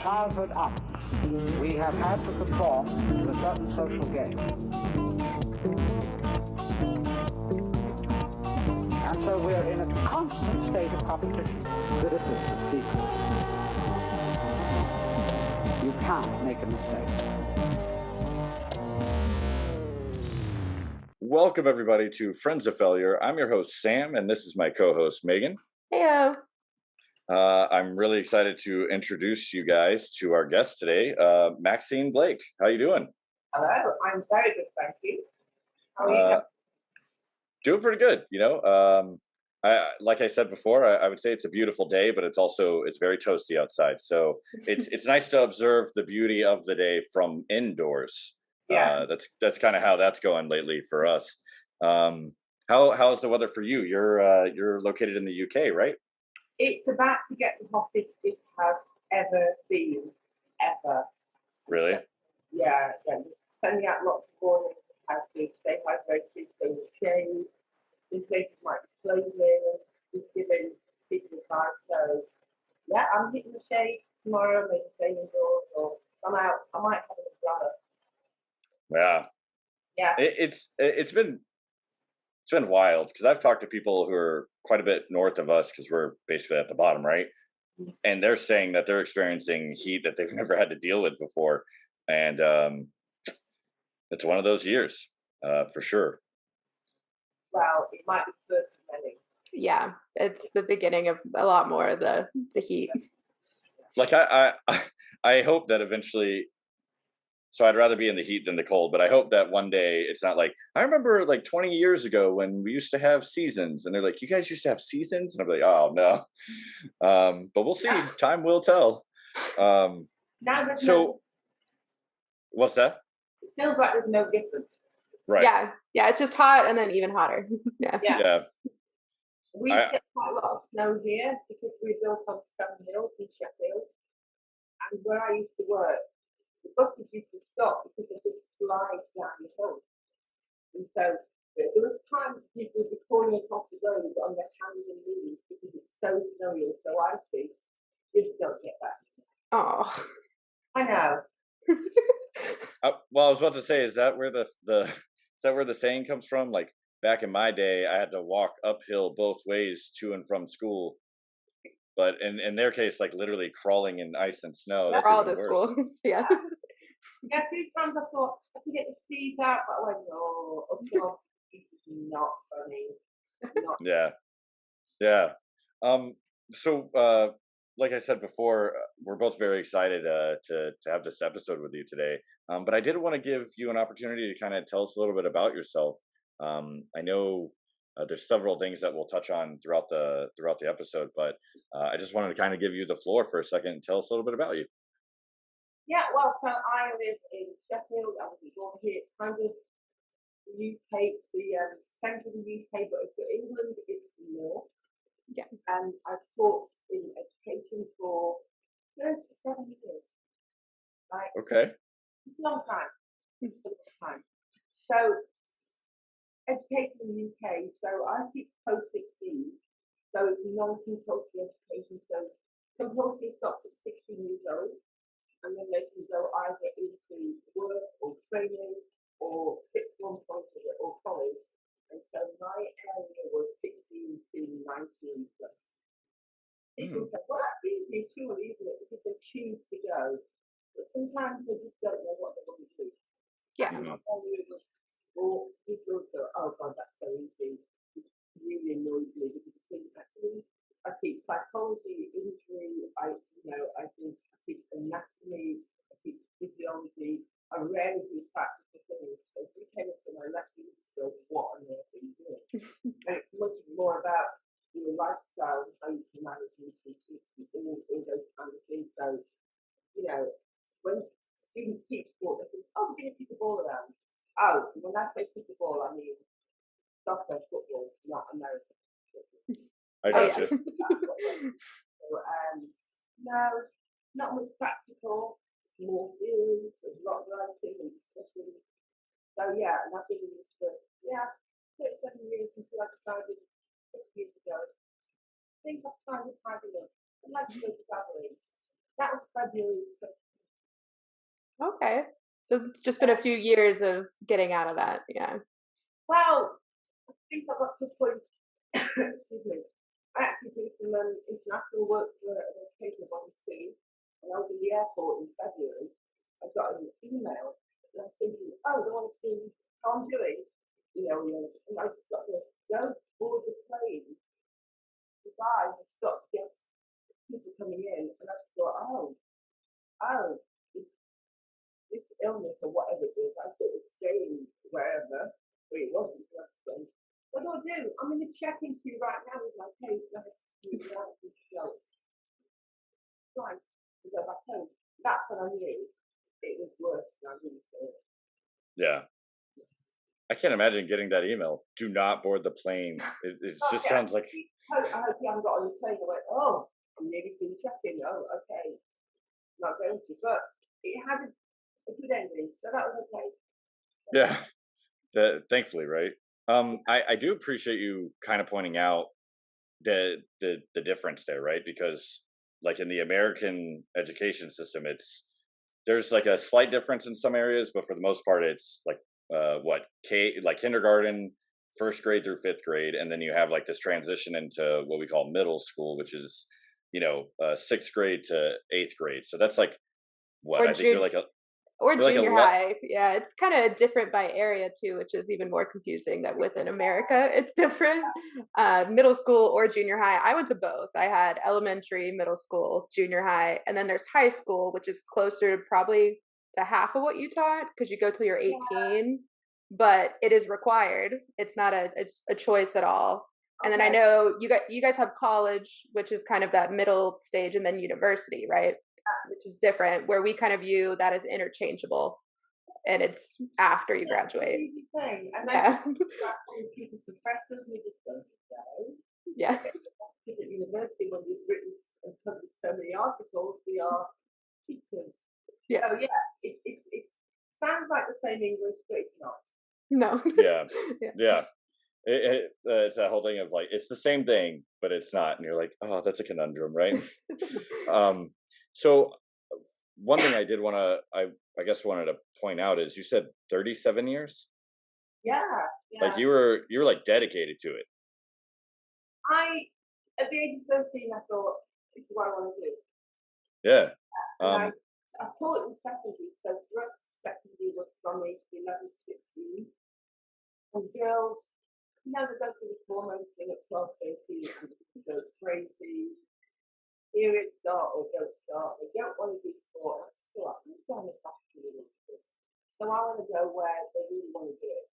childhood up, we have had to conform to a certain social game. And so we're in a constant state of competition. This is the secret. You can't make a mistake. Welcome, everybody, to Friends of Failure. I'm your host, Sam, and this is my co-host, Megan. Heyo. I'm really excited to introduce you guys to our guest today, Maxine Blake. How you doing? Hello, I'm very good, thank you. How are you? Doing pretty good. Like I said before, I would say it's a beautiful day, but it's very toasty outside. So it's nice to observe the beauty of the day from indoors. Yeah. That's kind of how that's going lately for us. How's the weather for you? You're located in the UK, right? It's about to get the hottest it has ever been, ever. Really? Yeah. Sending out lots of warnings how to stay hydrated, stay in the shade. Some places might be closing, just giving people advice. So, yeah, I'm hitting the shade tomorrow, maybe staying indoors, or I'm out. I might have an umbrella. Yeah. Yeah. It's been wild because I've talked to people who are quite a bit north of us because we're basically at the bottom, right? Mm-hmm. And they're saying that they're experiencing heat that they've never had to deal with before, and it's one of those years for sure. Well, it might be the first of many. Yeah, it's the beginning of a lot more of the heat. Like I hope that eventually. So I'd rather be in the heat than the cold, but I hope that one day it's not like, I remember like 20 years ago when we used to have seasons and they're like, you guys used to have seasons? And I'm like, oh no. But we'll see. Yeah. Time will tell. What's that? It feels like there's no difference. Right. Yeah, it's just hot and then even hotter. Yeah. We get quite a lot of snow here because we're built on 7 hills in Sheffield. And where I used to work, the buses used to stop because they just slide down the hill. And so there were times people would be crawling across the road on their hands and knees because it's so snowy or so icy. Just don't get that. Oh. I know. Well, I was about to say, is that where the saying comes from? Like back in my day, I had to walk uphill both ways to and from school. But in their case, like literally crawling in ice and snow. That's all even to worse. school. Yeah. Yeah, 3 times I thought I could get the skis out, but I went, no, this is not funny. Yeah. So like I said before, we're both very excited to have this episode with you today. But I did want to give you an opportunity to kind of tell us a little bit about yourself. I know there's several things that we'll touch on throughout the episode, but I just wanted to kind of give you the floor for a second and tell us a little bit about you. Yeah, well, so I live in Sheffield. I was born here. It's kind of the UK, the centre of the UK, but for England, it's the north. Yeah. And I've taught in education for 37 years. Right? Okay. It's a long time. So, education in the UK. So I teach post-16. So it's non-compulsory education. So compulsory stops at 16 years old. And then they can go either into work or training or sixth form or college. And so my area was 16 to 19 plus. People say, well, that's easy, surely, isn't it? Because they choose to go. But sometimes they just don't know what they want to do. Yeah. And my area was sport. People go, oh God, that's so easy. It really annoys me because I think actually I teach psychology, injury, I teach anatomy, I teach physiology, I rarely do practical things. So if you came up to my lesson, you just go, what on earth are you doing? And it's much more about your lifestyle and how you can manage and teach all those kind of things. So, when students teach sport, they think, oh, we're going to kick the ball around. Oh, when I say kick the ball, I mean soccer, football, not American football. I got you. So, no, not much practical, more theory, there's a lot of writing and discussion. So yeah, and I've been in this for 37 years until I decided 6 years ago. I think I've kind of had enough. I'd like to go travelling. That was February Okay. So it's just been a few years of getting out of that. Yeah. Well, I think I got to a point, excuse me, I actually did some international work for an education volunteer, and I was in the airport in February. I got an email, and I was thinking, oh, they want to see how I'm doing, and I just got to go board the plane. The guy had stopped to get people coming in, and I just thought, oh, this illness or whatever it is, I thought it was staying wherever, but it wasn't. So I was going, what do I do? I'm in the check-in queue right now with my case, and I have to go right to go back home. That's when I knew it was worse than I really thought. Yeah. I can't imagine getting that email. Do not board the plane. It just sounds like. I hope you haven't got on the plane. I went, oh, I'm nearly through the check-in. Oh, okay. Not going to, but it had a good ending, so that was okay. Yeah. Thankfully, right? I do appreciate you kind of pointing out the difference there, right? Because like in the American education system, there's like a slight difference in some areas, but for the most part, it's like like kindergarten, first grade through fifth grade, and then you have like this transition into what we call middle school, which is sixth grade to eighth grade. So that's like what I think you're like or you're junior like high. Yeah, it's kind of different by area too, which is even more confusing that within America it's different. Middle school or junior high. I went to both. I had elementary, middle school, junior high, and then there's high school, which is closer probably to half of what you taught because you go till you're 18, but it is required. It's not a choice at all. And then I know you guys have college, which is kind of that middle stage, and then university, right? Which is different, where we kind of view that as interchangeable, and it's after you graduate. And Yeah. Professors, we just don't know. Yeah. At university, when we've written and published so many articles, we are teachers. Yeah. Oh yeah, it sounds like the same English, but it's not. No. Yeah. It's that whole thing of like it's the same thing, but it's not, and you're like, oh, that's a conundrum, right? So one thing I did want to, I guess wanted to point out is you said 37 years. Yeah. Like you were like dedicated to it. At the age of 13, I thought this is what I want to do. Yeah. And I taught in secondary, so for us, secondary was from age 11 to 16, and girls, they go through this hormone thing at 12, 13, and they go crazy. Periods start or don't start. They don't want to do sport. I feel like I'm going to actually want this. So I want to go where they really want to do it.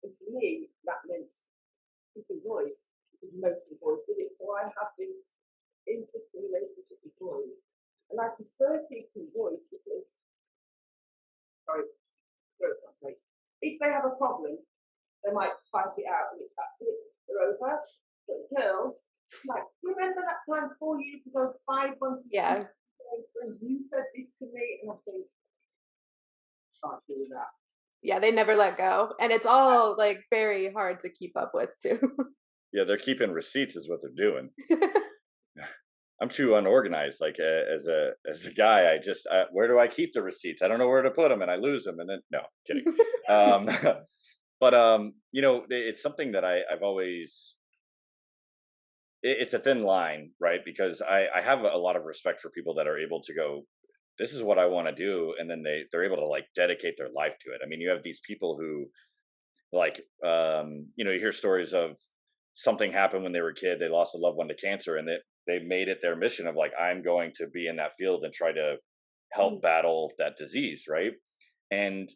And for me, that meant teaching boys, because mostly boys did it. So I have this interesting relationship with boys. And I prefer teaching boys because, if they have a problem, they might fight it out and that's it, they're over. But girls, like, remember that time 4 years ago, 5 months ago? Yeah. And you said this to me, and I think, can't do that. Yeah, they never let go, and it's all like very hard to keep up with too. Yeah, they're keeping receipts, is what they're doing. I'm too unorganized. Like as a guy, where do I keep the receipts? I don't know where to put them, and I lose them. And then no, kidding. But it's something that I've always. It's a thin line, right? Because I have a lot of respect for people that are able to go, this is what I want to do, and then they're able to like dedicate their life to it. I mean, you have these people who, like, you hear stories of something happened when they were a kid, they lost a loved one to cancer, and they made it their mission of like, I'm going to be in that field and try to help battle that disease, right? And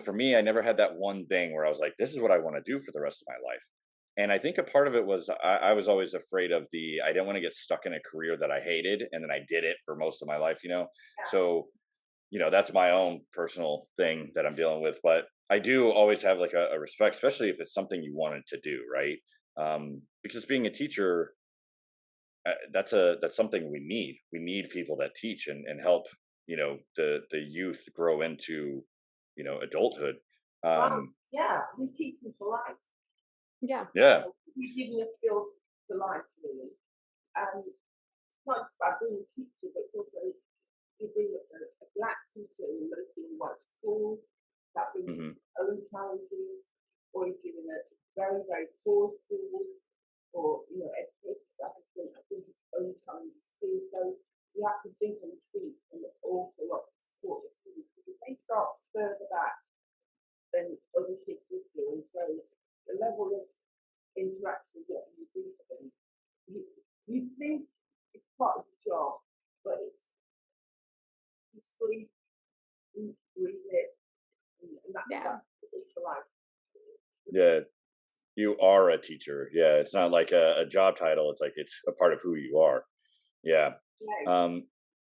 for me, I never had that one thing where I was like, this is what I want to do for the rest of my life. And I think a part of it was I was always afraid of I didn't want to get stuck in a career that I hated, and then I did it for most of my life, Yeah. So, that's my own personal thing that I'm dealing with. But I do always have like a respect, especially if it's something you wanted to do, right? Because being a teacher, that's something we need. We need people that teach and help, the youth grow into, adulthood. Yeah, we teach them for life. Yeah. We give them the skills for life, really. And it's not just about being a teacher, but it's also you bring a black teacher very, very poor schools or, education establishment, I think it's own challenges too. So we have to think on the feet and also lots of support the students because they start further back than other kids would do. And so the level of interaction that you do for them, you think it's part of the job, but it's you sleep, you breathe it, and that's the life. Yeah, you are a teacher. Yeah, it's not like a job title. It's like it's a part of who you are. Yeah. Yeah.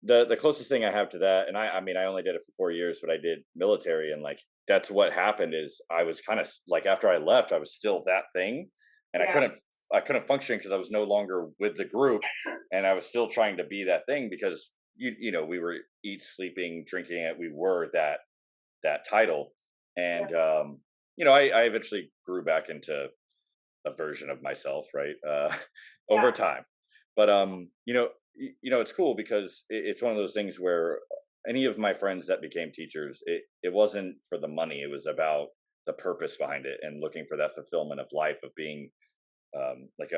The closest thing I have to that, and I mean I only did it for 4 years, but I did military, and like that's what happened is I was kind of like after I left, I was still that thing, and Yeah. I couldn't function because I was no longer with the group, and I was still trying to be that thing because we were eat, sleeping, drinking it. We were that title, and I eventually grew back into a version of myself, right? Over Yeah. time. But it's cool because it's one of those things where any of my friends that became teachers, it wasn't for the money. It was about the purpose behind it and looking for that fulfillment of life of being like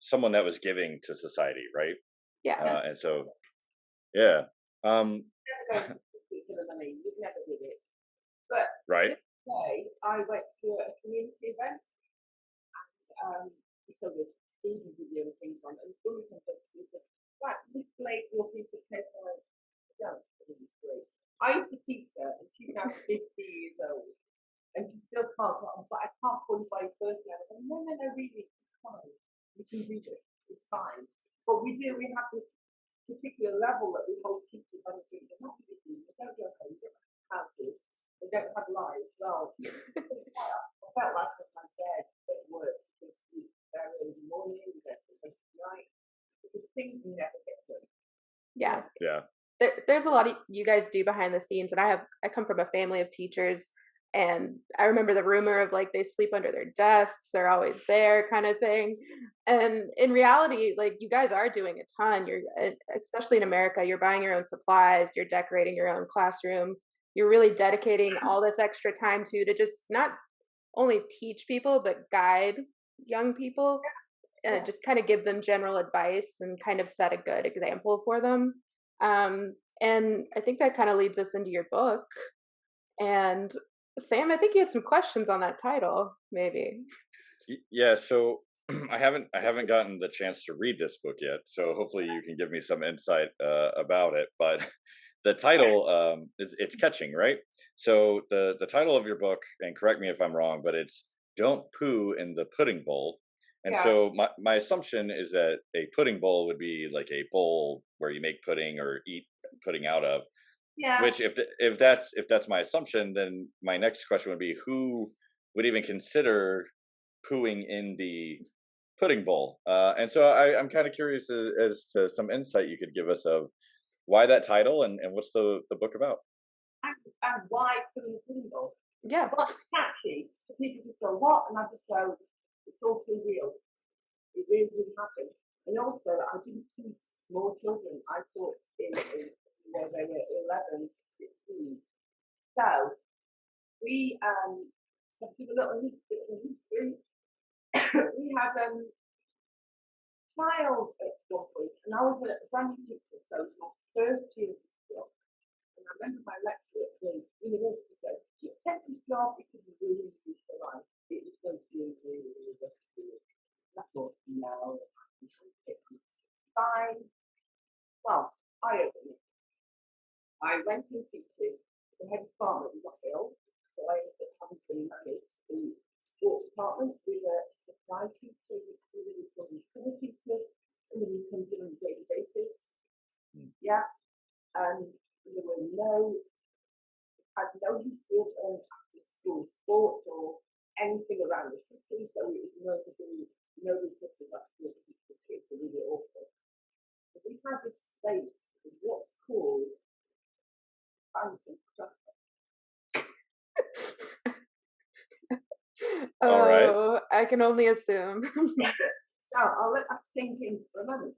someone that was giving to society, right? Yeah. And so, yeah. Never go for the money. You'd never do it. But Right. today I went to a community event and so there's food and video and things on, and the woman comes up to me and said, right, Miss Blake, your piece of paper, don't Miss Blake. I used to teach her, and she's now 50 years old, and she still can't. But I can't call you by your first name. I said, no, really, it's fine. You can do this. It's fine. But we have this particular level that we hold teachers on the street. They're not really doing. They don't go home. They don't have houses. They don't have lives. Well, I felt like I was my dad at work because we very early in the morning, we go to night, because things never get done. Yeah. Yeah. There's a lot of you guys do behind the scenes, and I come from a family of teachers, and I remember the rumor of like they sleep under their desks, they're always there kind of thing. And in reality, like you guys are doing a ton. You're especially in America, you're buying your own supplies, you're decorating your own classroom, you're really dedicating all this extra time to just not only teach people but guide young people and just kind of give them general advice and kind of set a good example for them. And I think that kind of leads us into your book. And Sam, I think you had some questions on that title, maybe. Yeah, so I haven't gotten the chance to read this book yet, so hopefully you can give me some insight about it. But the title it's catching, right? So the title of your book, and correct me if I'm wrong, but it's "Don't Poo in the Pudding Bowl." And so my assumption is that a pudding bowl would be like a bowl where you make pudding or eat pudding out of. Yeah. Which if that's my assumption, then my next question would be who would even consider pooing in the pudding bowl? And so I'm kind of curious as to some insight you could give us of why that title and what's the book about. And why pudding bowl? Yeah. Well, it's catchy. So people just go, what? And I just go, it's all too real. It really didn't happen. And also, I didn't teach small children. I taught in where they were 11, 16. So we to give a little history. We had child at one point, and I was a brand new teacher, so it was my first year of this job. And I remember my lecturer at the university said, "You accept this job because you really need to life. It was going to be really good school." And I thought, no, it's fine. Well, I opened it. I went in teaching. The head department got ill, so I ended up having to manage the sport department with a supply teacher, which really was one of the cover teachers, somebody who comes in on a daily basis. Yeah, and there were had no history of after school sports or anything around the city, so it was nobody took to that school because the kids were really awful. But we had this space of what's called fancy structure. All right. Oh, I can only assume. So I'll let that sink in for a moment.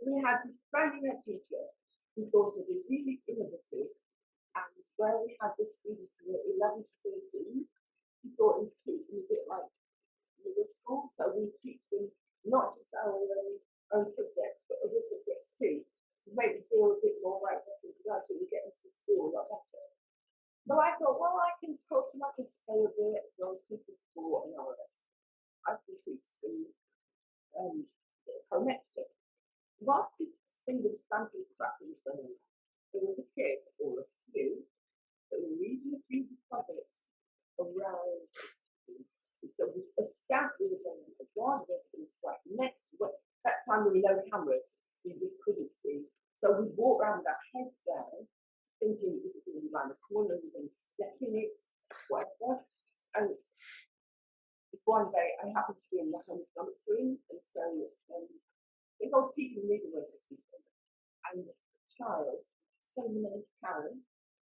We had this brand new teacher who thought it was really innovative And where we had the students who were 11 to 13, we thought in treat them a bit like middle school. So we teach them not just our own subjects, but other subjects too, to make them feel a bit more right up and gradually we get into the school a lot better. So I thought, well, I can cook and I can sew a bit as well as teach them sport and all that. I can teach them home ec stuff. Whilst this thing with fancy crap was going on, there was a kid or a few that were reading a few deposits around the school. So a staff was going on the garden was like next to it. That time there were no cameras, so you just couldn't see. So we walked around with our heads down, thinking this is going to be around the corner, we're going to step in it, whatever. And this one day I happened to be in the home economics room, and so I think I was teaching legal work or something, and a child, same name as Karen,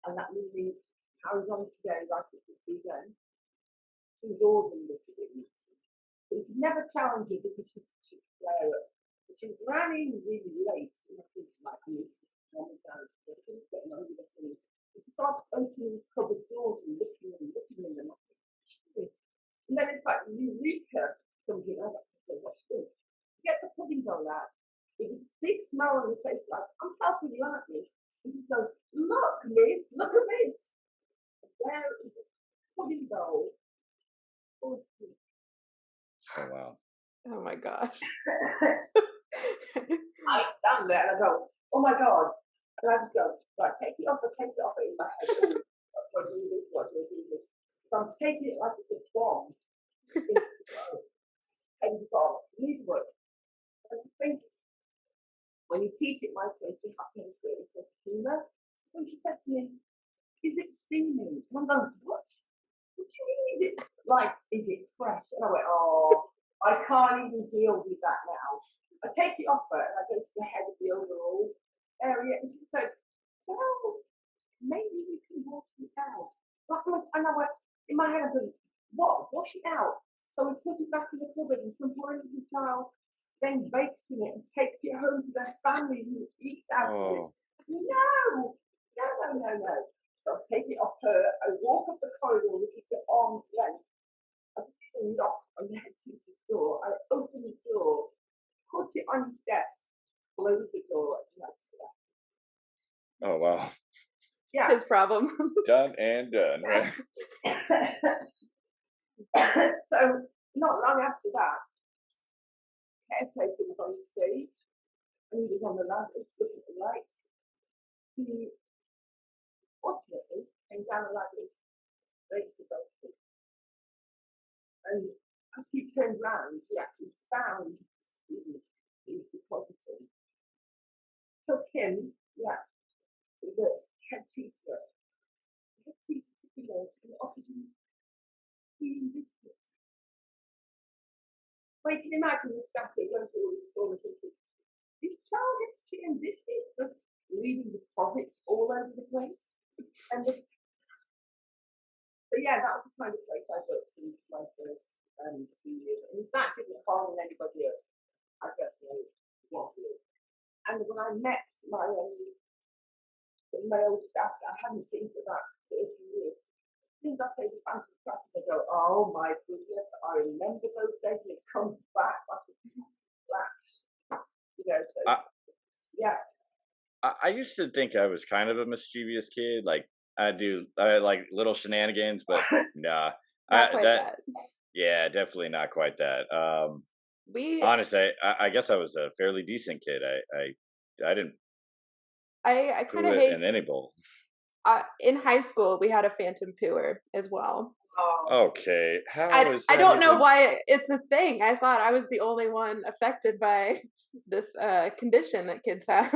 and that meaning carries on today like it was do then. She was awesome with it. But you could never challenge her because she'd flare up. But she ran in really late, and I think like me, mum and dad, getting on with the thing. And she started opening cupboard doors and looking in them. And then it's like Eureka comes in. I was like, what's this? Get the pudding doll out. With this big smile on her face, like, I'm helping you out, miss. And she goes, look, miss, look at this. And there is a pudding doll. Oh wow. Oh my gosh. I stand there and I go, oh my God. And I just go, right, take it off in my head. What do this? So I'm taking it like it's a bomb. And you go, leave work. And I think when you teach it my place, you have to have a certain sense of humour. So she said to me, is it steaming? And I'm going, what? What do you mean, is it fresh? And I went, oh, I can't even deal with that now. I take it off her and I go to the head of the overall area and she said, well, maybe we can wash it out. And I went, in my head, I went, what? Wash it out? So we put it back in the cupboard and some poor little child then bakes in it and takes it home to their family who eats out of it. No. So I take it off her, I walk up the corridor with this at arm's length, I put it off on the head teacher's door, I open the door, put it on his desk, close the door, and that's it. Oh wow. Yeah. It's his problem. Done and done, right? So not long after that, caretaker was on the stage and he was on the ladders looking at the lights. He fortunately came down the ladders straight to the street. And as he turned round, he actually found the student he was depositing. Took him, to the head teacher. The head teacher took him in and offered him tea and biscuits. Well, you can imagine the staff that going through all this trauma thinking, this child gets tea and biscuits, but leaving deposits all over the place. And so yeah, that was the kind of place I worked in my first few years. And that didn't harm anybody else. I don't know what it is. And when I met my male staff that I hadn't seen for about 30 years, things I say to fancy crap, and they go, oh my goodness, I remember those days, and it comes back like a flash. So yeah. I used to think I was kind of a mischievous kid. Like I like little shenanigans, but nah. Not quite that. Yeah, definitely not quite that. Honestly, I guess I was a fairly decent kid. I didn't. I kind of hate in any bowl. In high school, we had a phantom pooer as well. Okay, I don't know why it's a thing. I thought I was the only one affected by this condition that kids have,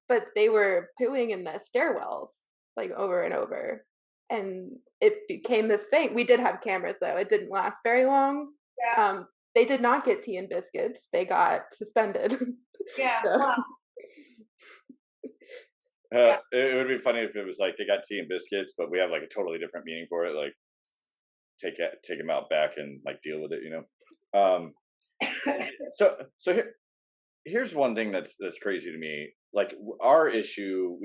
but they were pooing in the stairwells like over and over, and it became this thing. We did have cameras though; it didn't last very long. Yeah. They did not get tea and biscuits; they got suspended. Yeah. So. Wow. It would be funny if it was like they got tea and biscuits, but we have like a totally different meaning for it. Like take them out back and like deal with it, you know. So here's one thing that's crazy to me. Like our issue,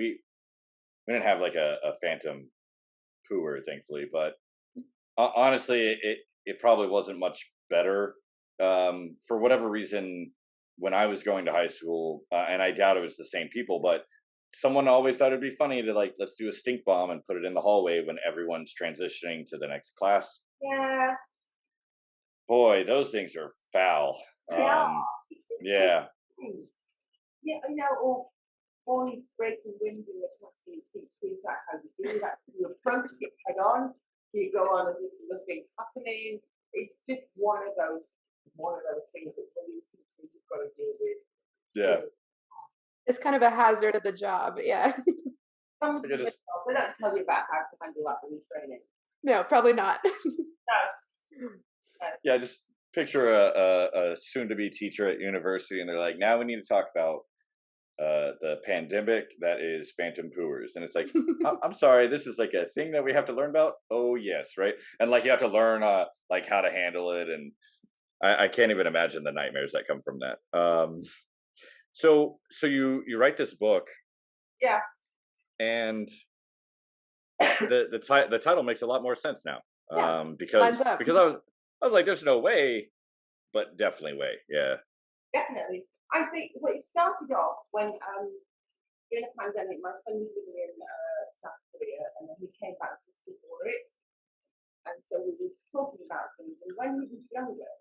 we didn't have like a phantom pooer, thankfully, but honestly, it probably wasn't much better. For whatever reason, when I was going to high school, and I doubt it was the same people, but someone always thought it'd be funny to like, let's do a stink bomb and put it in the hallway when everyone's transitioning to the next class. Yeah. Boy, those things are foul. Yeah. Yeah. Yeah, you know, or always breaking wind in the classroom. Is that how you do that? You approach it head on. You go on as if nothing's happening. It's just one of those things that really you've got to deal with. Yeah. It's kind of a hazard of the job. Yeah. They don't tell you about how to handle that in training. No, probably not. No. Yeah, just picture a soon-to-be teacher at university, and they're like, now we need to talk about the pandemic that is phantom pooers, and it's like, I'm sorry, this is like a thing that we have to learn about. Oh yes, right. And like you have to learn like how to handle it, and I can't even imagine the nightmares that come from that. So you write this book. Yeah. And the title makes a lot more sense now. Yeah, Because I was like, there's no way, but definitely way. Yeah. Definitely. I think it started off when during the pandemic, my son was living in South Korea, and then he came back just before it, and so we were talking about things. And when he was younger,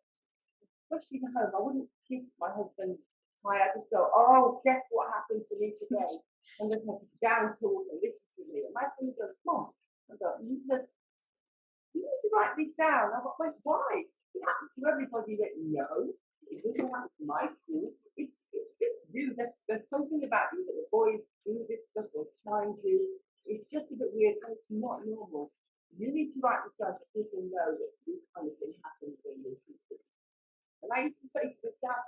especially at home, I wouldn't kiss my husband. I just go, oh, guess what happened to me today? And then have to down tools and listen to me. And my son would go, Mom, I go, you need to write this down. I thought, wait, why? It happens to everybody. That no, it doesn't happen to my school. It's just you. There's something about you that the boys do this stuff or challenge you. It's just a bit weird and it's not normal. You need to write this down so people know that this kind of thing happens when you're teaching. And I used to say to the staff,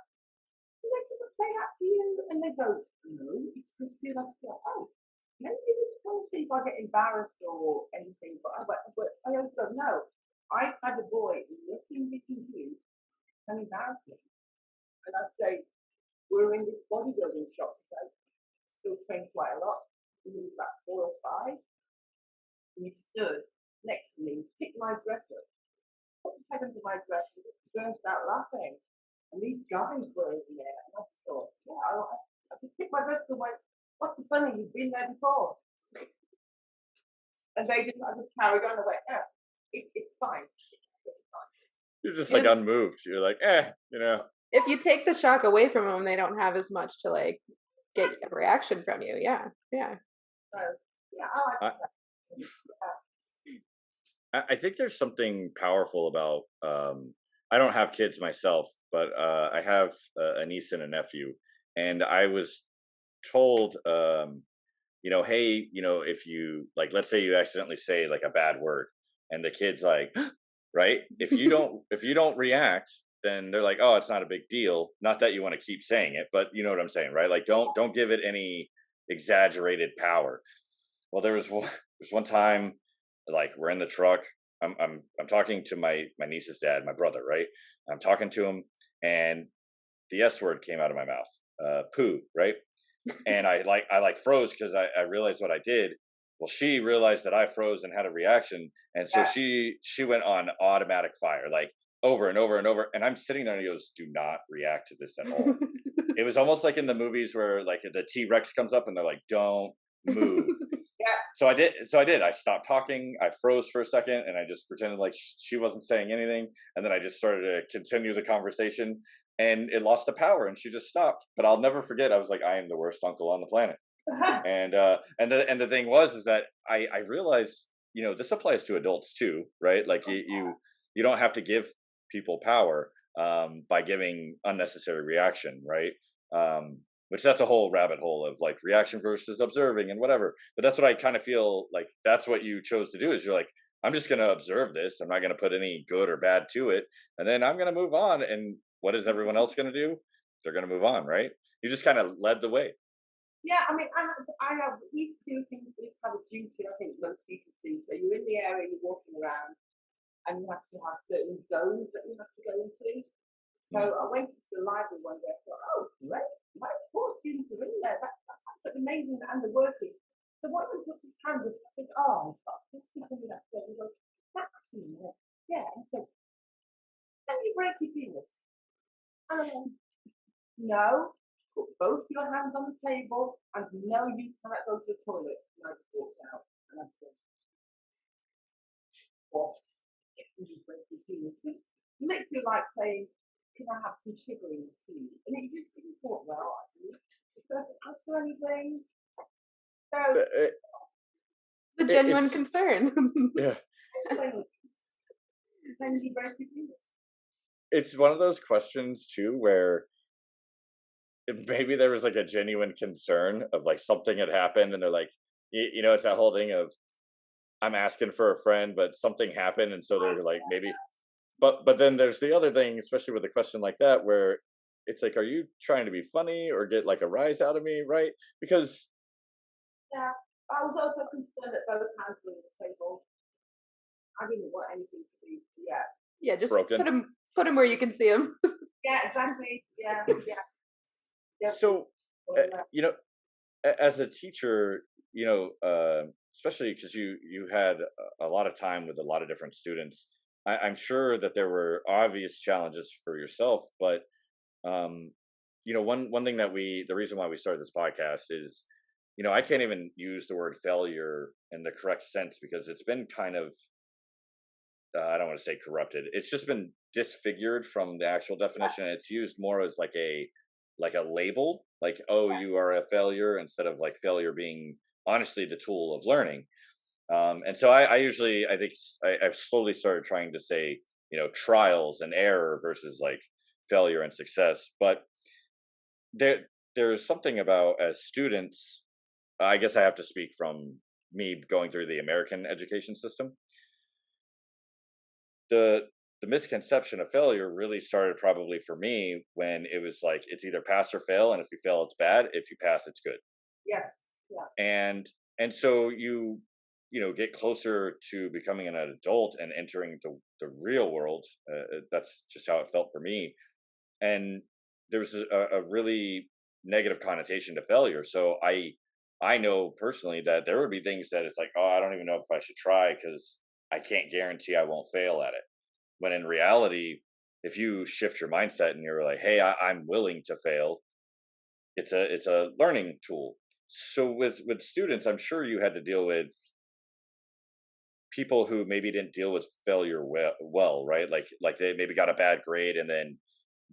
they couldn't say that to you, and they go, no, it's just you. Like, oh, maybe they just want to see if I get embarrassed or anything. But I always go, no, I've had a boy, nothing they can do can embarrass me. And I'd say, we're in this bodybuilding shop today, still trained quite a lot. He was about 4 or 5. And he stood next to me, picked my dress up, put his head under my dress, and just burst out laughing. And these guys were in there, and I thought, yeah, I just picked my dress up and went, what's the funny? You've been there before. And they just, I just carried on. I went, yeah, it's fine. It's fine. You're just like unmoved. You're like, you know. If you take the shock away from them, they don't have as much to like get a reaction from you. Yeah. Yeah. So, yeah, I like that. Yeah. I think there's something powerful about I don't have kids myself, but I have a niece and a nephew, and I was told, you know, hey, you know, if you like, let's say you accidentally say like a bad word, and the kid's like, right? If you don't react, then they're like, oh, it's not a big deal. Not that you want to keep saying it, but you know what I'm saying, right? Like, don't give it any exaggerated power. Well, there was one time, like we're in the truck. I'm talking to my niece's dad, my brother, right? I'm talking to him, and the S word came out of my mouth, poo, right? And I froze because I realized what I did. Well, she realized that I froze and had a reaction, and so she went on automatic fire, like over and over and over. And I'm sitting there, and he goes, "Do not react to this at all." It was almost like in the movies where like the T-Rex comes up, and they're like, "Don't move." Yeah. So I did. I stopped talking. I froze for a second, and I just pretended like she wasn't saying anything. And then I just started to continue the conversation, and it lost the power, and she just stopped. But I'll never forget. I was like, I am the worst uncle on the planet. And the thing is that I realized, you know, this applies to adults too, right? Like you don't have to give people power by giving unnecessary reaction, right? Which that's a whole rabbit hole of like reaction versus observing and whatever. But that's what I kind of feel like that's what you chose to do is you're like, I'm just going to observe this. I'm not going to put any good or bad to it. And then I'm going to move on. And what is everyone else going to do? They're going to move on, right? You just kind of led the way. Yeah, I mean, I have these two things. We have a duty, I think most people do. So you're in the area, you're walking around, and you have to have certain zones that you have to go into. So I went to the library one day. I thought, oh, great, my sports students are in there. That's amazing, and they're working. So So one of them puts his hand up, I said, oh, he's got a 50 coming up there. He goes, Maxine, yeah. And he said, can you break your penis? And I went, no, put both your hands on the table, and no, you cannot go to the toilet. And I just walked out. And I said, what? Can you break your penis? It's literally like saying, can I have some sugar in the tea? And it just didn't thought, well, it doesn't ask for anything. So, The genuine it's- concern. Yeah. Can you break your penis? It's one of those questions too where maybe there was like a genuine concern of like something had happened and they're like, you know, it's that whole thing of I'm asking for a friend, but something happened. And so they're like, maybe, but then there's the other thing, especially with a question like that, where it's like, are you trying to be funny or get like a rise out of me? Right. Because Yeah, I was also concerned that both hands were on the table. I didn't want anything to be, Yeah, just Broken. put him where you can see him. Yeah, exactly. Yeah. Yeah. so, Well, you know, as a teacher, you know, especially because you had a lot of time with a lot of different students, I'm sure that there were obvious challenges for yourself, but you know, one thing that the reason why we started this podcast is, you know, I can't even use the word failure in the correct sense because it's been kind of I don't want to say corrupted. It's just been disfigured from the actual definition. It's used more as like a label, like, oh, you are a failure, instead of like failure being honestly the tool of learning. And so I usually, I think I've slowly started trying to say, you know, trials and error versus like failure and success. But there's something about, as students, I guess I have to speak from me going through the American education system. The misconception of failure really started probably for me when it was like it's either pass or fail, and if you fail it's bad, if you pass it's good. yeah. And so you know, get closer to becoming an adult and entering the real world. That's just how it felt for me. And there was a really negative connotation to failure. So I know personally that there would be things that it's like, oh, I don't even know if I should try because I can't guarantee I won't fail at it. When in reality, if you shift your mindset and you're like, hey, I'm willing to fail, it's a learning tool. So with students, I'm sure you had to deal with people who maybe didn't deal with failure well, right? Like they maybe got a bad grade and then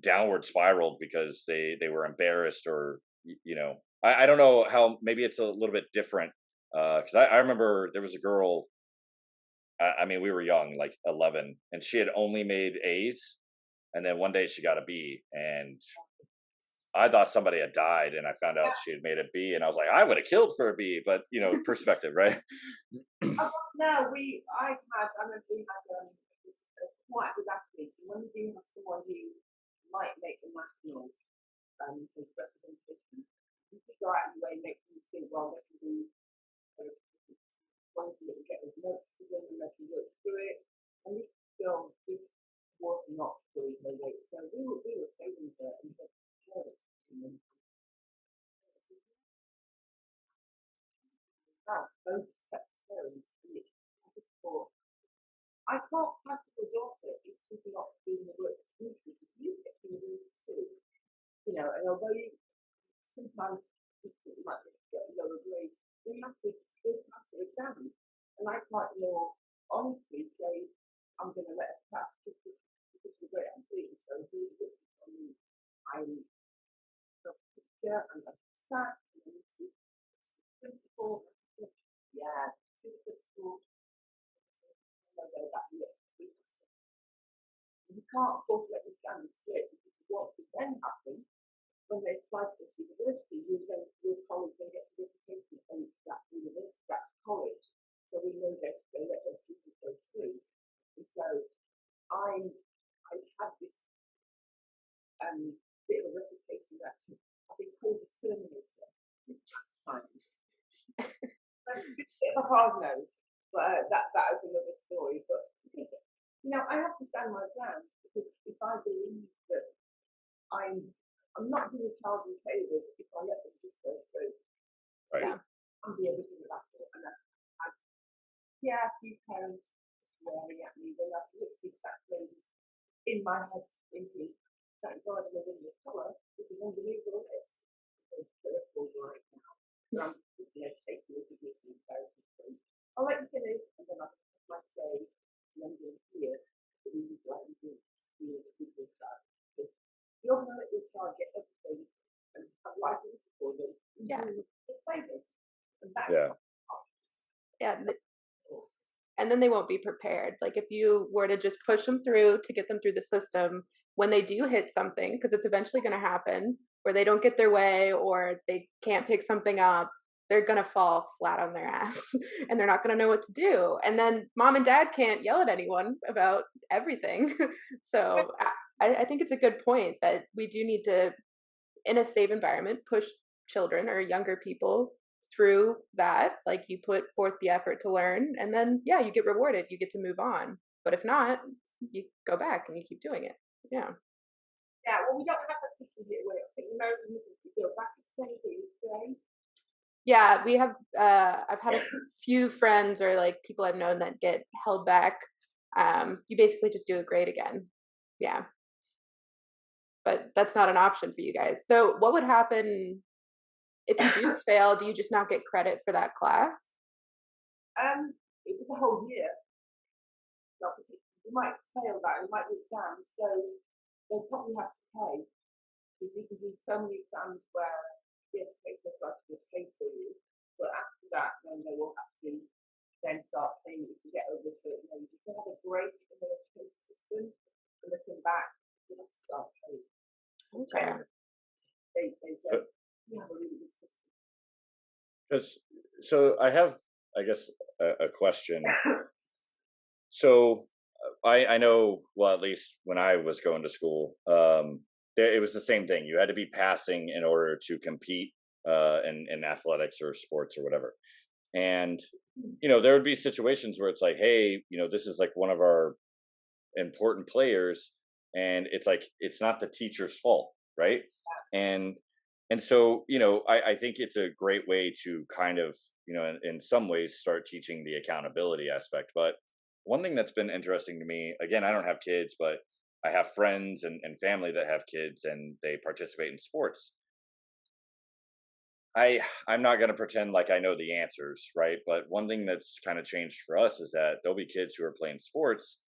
downward spiraled because they were embarrassed, or you know, I don't know how, maybe it's a little bit different. Because I remember there was a girl. I mean, we were young, like 11, and she had only made A's, and then one day she got a B, and I thought somebody had died, and I found out she had made a B, and I was like, I would have killed for a B, but you know, perspective, right? No, I remember we had quite a good athlete, and when we do have someone who might make the nationals, as representation, you could go out of your way and make them think, well, they can do one thing that we get with notes to them and they can work through it. And this girl just was not doing her weight. So we were saving her and said, parents, those such parents, I just thought, I can't pass your daughter if she's not doing the work because you get to do too. You know, and although you sometimes you might get a lower grade, we have to still pass the exams. And I can't more honestly say I'm going to let her pass just because we're great athletes. So really good. I mean, I'm a teacher and a staff and a principal. Yeah, principal. You can't afford to let this down slip because what would then happen when they apply to this university, you go to your college and get the education from that university, that college. So we know that they let their students go through. And so I have this bit of a reputation that I've been called a Terminator times. That's a bit of a hard nose, but that is another story. But because, you know, I have to stand my ground because if I believe that I'm not doing a child in favors if I let them just go through. Right. Yeah. I'm the original battle, and yeah, a few parents swearing at me when I've literally sat there in my head thinking, thank God I'm in the colour, because underneath all this, there's purple right now. And I'm taking this with me very quickly. I'll let you finish, and then I'll have my say, and I'm going to hear the reason why I'm doing that. You're going to let your child get everything and have life in support them. Yeah. And that's yeah. And then they won't be prepared. Like if you were to just push them through to get them through the system, when they do hit something, because it's eventually going to happen, where they don't get their way or they can't pick something up, they're going to fall flat on their ass and they're not going to know what to do. And then mom and dad can't yell at anyone about everything. So I think it's a good point that we do need to, in a safe environment, push children or younger people through that. Like you put forth the effort to learn, and then yeah, you get rewarded, you get to move on. But if not, you go back and you keep doing it. Yeah, well, we don't have that system here where I think American you go back to stay. Yeah, we have I've had a few friends or like people I've known that get held back. You basically just do a grade again. Yeah, but that's not an option for you guys. So what would happen if you do fail? Do you just not get credit for that class? It was a whole year. You might fail that, you might do exams, so they'll probably have to pay. Because you can do so many exams where the education authority will pay for you, but after that, then they will have to then start paying you to get over a certain age. If they have a break in the education system and they come back, you have to start paying. Okay. You have a really good system. So I have, I guess, a question. So I know, well, at least when I was going to school, it was the same thing. You had to be passing in order to compete in athletics or sports or whatever. And, there would be situations where it's like, hey, this is like one of our important players. And it's like, it's not the teacher's fault, right? And so, I think it's a great way to kind of, in some ways start teaching the accountability aspect. But one thing that's been interesting to me, again, I don't have kids, but I have friends and family that have kids and they participate in sports. I'm not going to pretend like I know the answers, right? But one thing that's kind of changed for us is that there'll be kids who are playing sports,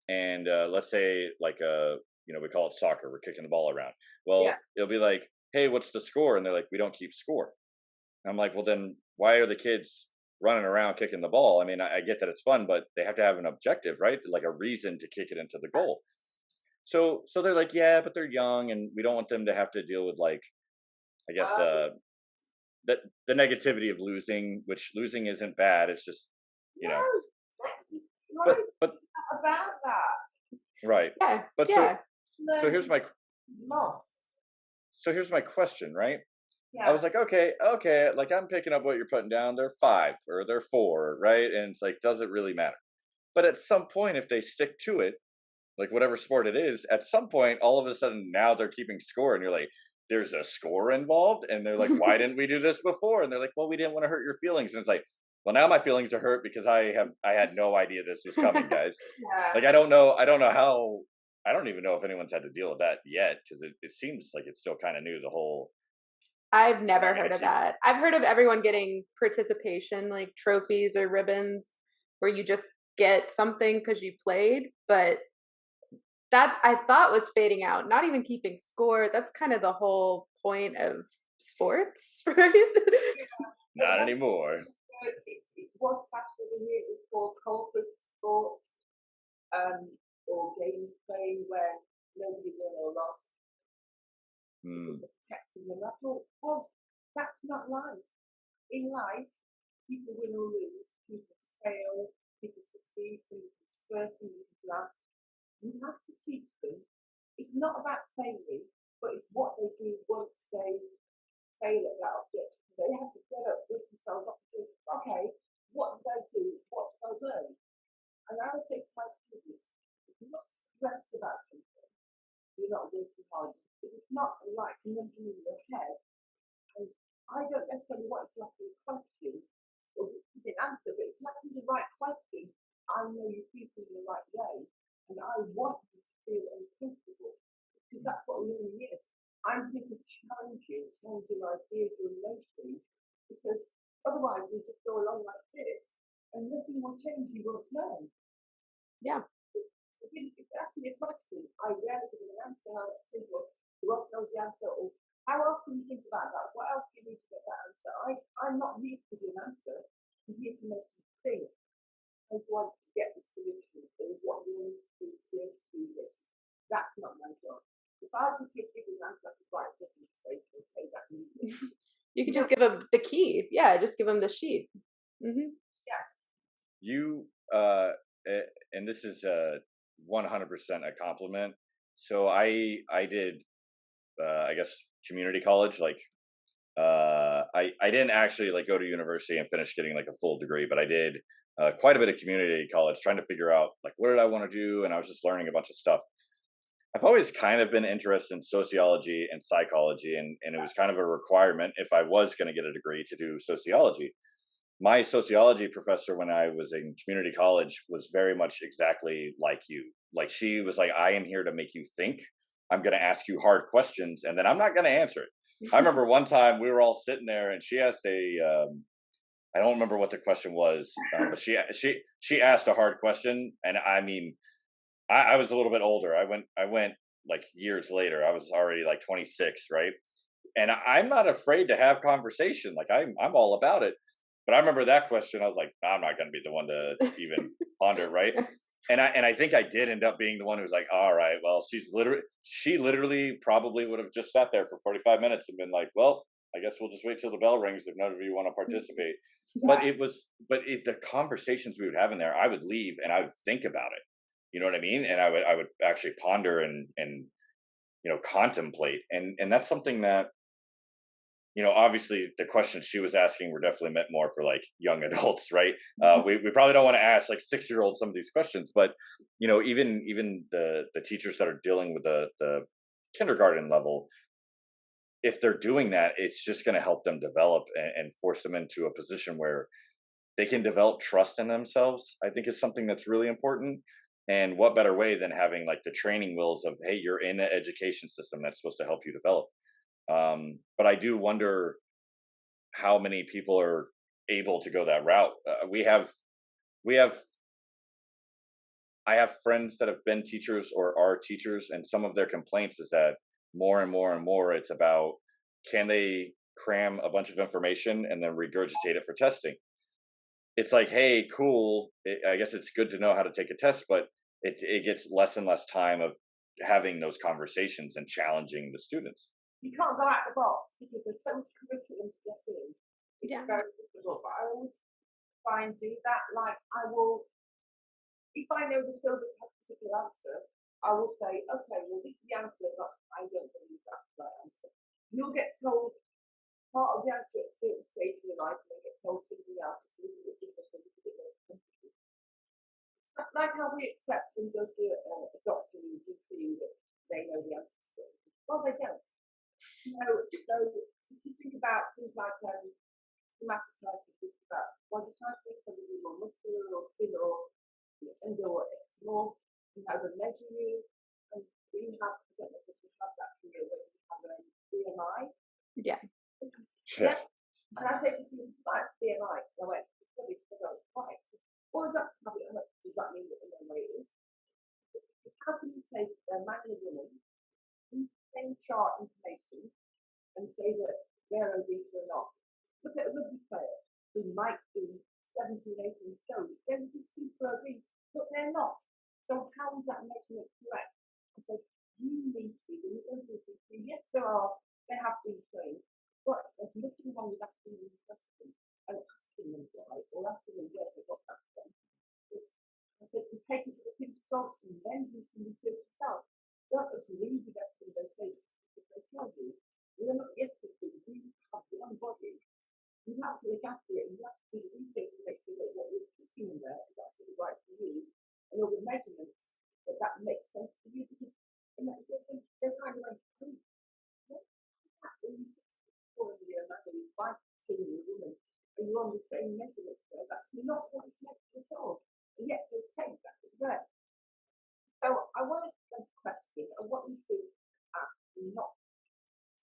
and let's say like we call it soccer, we're kicking the ball around. Well, it'll be like, hey, what's the score? And they're like, we don't keep score. And I'm like, well, then why are the kids running around kicking the ball? I mean, I get that it's fun, but they have to have an objective, right? Like a reason to kick it into the goal. So they're like, yeah, but they're young, and we don't want them to have to deal with, like, I guess the negativity of losing, which losing isn't bad. It's just, but about that. Right. Yeah. But yeah. So here's my question, right? Yeah. I was like, okay, like I'm picking up what you're putting down. They're 5 or they're 4, right? And it's like, does it really matter? But at some point, if they stick to it, like whatever sport it is, at some point, all of a sudden now they're keeping score, and you're like, there's a score involved, and they're like, why didn't we do this before? And they're like, well, we didn't want to hurt your feelings. And it's like, well, now my feelings are hurt because I had no idea this was coming, guys. Like, I don't even know if anyone's had to deal with that yet, because it seems like it's still kind of new, the whole. I've never heard of that. I've heard of everyone getting participation, like trophies or ribbons, where you just get something because you played, but that I thought was fading out. Not even keeping score. That's kind of the whole point of sports, right? Not anymore. It was faster than it was called corporate sports, or games playing where nobody won or lost. Protecting them. I thought, well, that's not life. In life, people win or lose, people fail, people succeed, some first, some last. You have to teach them. It's not about failing, but it's what they do once they fail at that object. They have to get up, lift themselves up, and think, okay, what did I do? What did I learn? And I would say to my students, if you're not stressed about something, you're not working hard. If it's not like numbing in your head, and I don't necessarily want to ask you a question or give an answer, but if you ask me the right question, I know you're thinking in the right way, and I want you to feel uncomfortable, because that's what learning is. I'm here to challenge you, challenge your ideas, your emotions, because otherwise we just go along like this, and nothing will change, you won't learn. Yeah. If you ask me a question, I rarely give an answer. I think, well, who else knows the answer? Or how else can you think about that? What else do you need to get that answer? I'm not here to give you an answer. I'm here to make you think. I want to get the solution. So what you need to do to do this. That's not my job. If I just give you an answer, I could write a different mistake or take that meeting. You could just give them the key. Yeah, just give them the sheet. Mm-hmm. Yeah. You and this is 100% a compliment. So I did I guess community college. Like I didn't actually like go to university and finish getting like a full degree, but I did quite a bit of community college trying to figure out like what did I want to do, and I was just learning a bunch of stuff. I've always kind of been interested in sociology and psychology, and it was kind of a requirement if I was going to get a degree to do sociology. My sociology professor when I was in community college was very much exactly like you. Like she was like, I am here to make you think. I'm going to ask you hard questions, and then I'm not going to answer it. I remember one time we were all sitting there, and she asked I don't remember what the question was, but she asked a hard question, and I mean, I was a little bit older. I went like years later. I was already like 26, right? And I'm not afraid to have conversation. Like I'm all about it. But I remember that question. I was like, I'm not going to be the one to even ponder, right? And I think I did end up being the one who was like, all right, well, she literally probably would have just sat there for 45 minutes and been like, well, I guess we'll just wait till the bell rings if none of you want to participate. Yeah. But the conversations we would have in there, I would leave and I would think about it. You know what I mean? And I would actually ponder and contemplate. And that's something that, obviously the questions she was asking were definitely meant more for like young adults, right? We probably don't want to ask like 6-year-olds some of these questions, but even the teachers that are dealing with the kindergarten level, if they're doing that, it's just going to help them develop and force them into a position where they can develop trust in themselves. I think is something that's really important. And what better way than having like the training wheels of, hey, you're in an education system that's supposed to help you develop. But I do wonder how many people are able to go that route. I have friends that have been teachers or are teachers, and some of their complaints is that more and more and more it's about, can they cram a bunch of information and then regurgitate it for testing? It's like, hey, cool. I guess it's good to know how to take a test, but it gets less and less time of having those conversations and challenging the students. You can't go out the box because there's so much curriculum to get in. It's very difficult. But I always try and do that. Like I will, if I know the syllabus has a particular answer, I will say, okay, well this is the answer, but I don't believe that's the right answer. You'll get told part of the answer at a certain stage in your life, and then get told something else. Like how we accept when we go to a doctor and GP that they know the answer. Well, they don't. So if you think about things like somatic type, you think about body typing, somebody more muscular or thin or under or more, you have a measure you, and we have, I don't know if you have that here, where you have a BMI. Yeah. Yeah. And I say to students, like BMI, and I went, it's probably right. Well, that's how it works. Does that mean that the number is? How can you take a man and a woman, same chart information, and say that they're obese or not? Look at a rugby player who might be 17, 18 stone. They're just super obese, but they're not. So how is that measurement correct? I said, you need to, when you're going to do yes, they have been trained, but there's nothing wrong with asking them questions and asking them why, or asking them where they got that from. I said, you take it with a pinch of salt and then do some research yourself. Don't agree with everything they say because they tell you. We're not yesterday, we have one body. You have to look after it and you have to do the research to make sure that what you're putting in there is actually right for you. And all the measurements that makes sense for you because they're kind of like, oh, when you 64 and you're 5 like seeing a woman, are you on the same measurement scale? That's not what it's meant to at all. And yet they take that as well. So I want to ask a question. I want you to not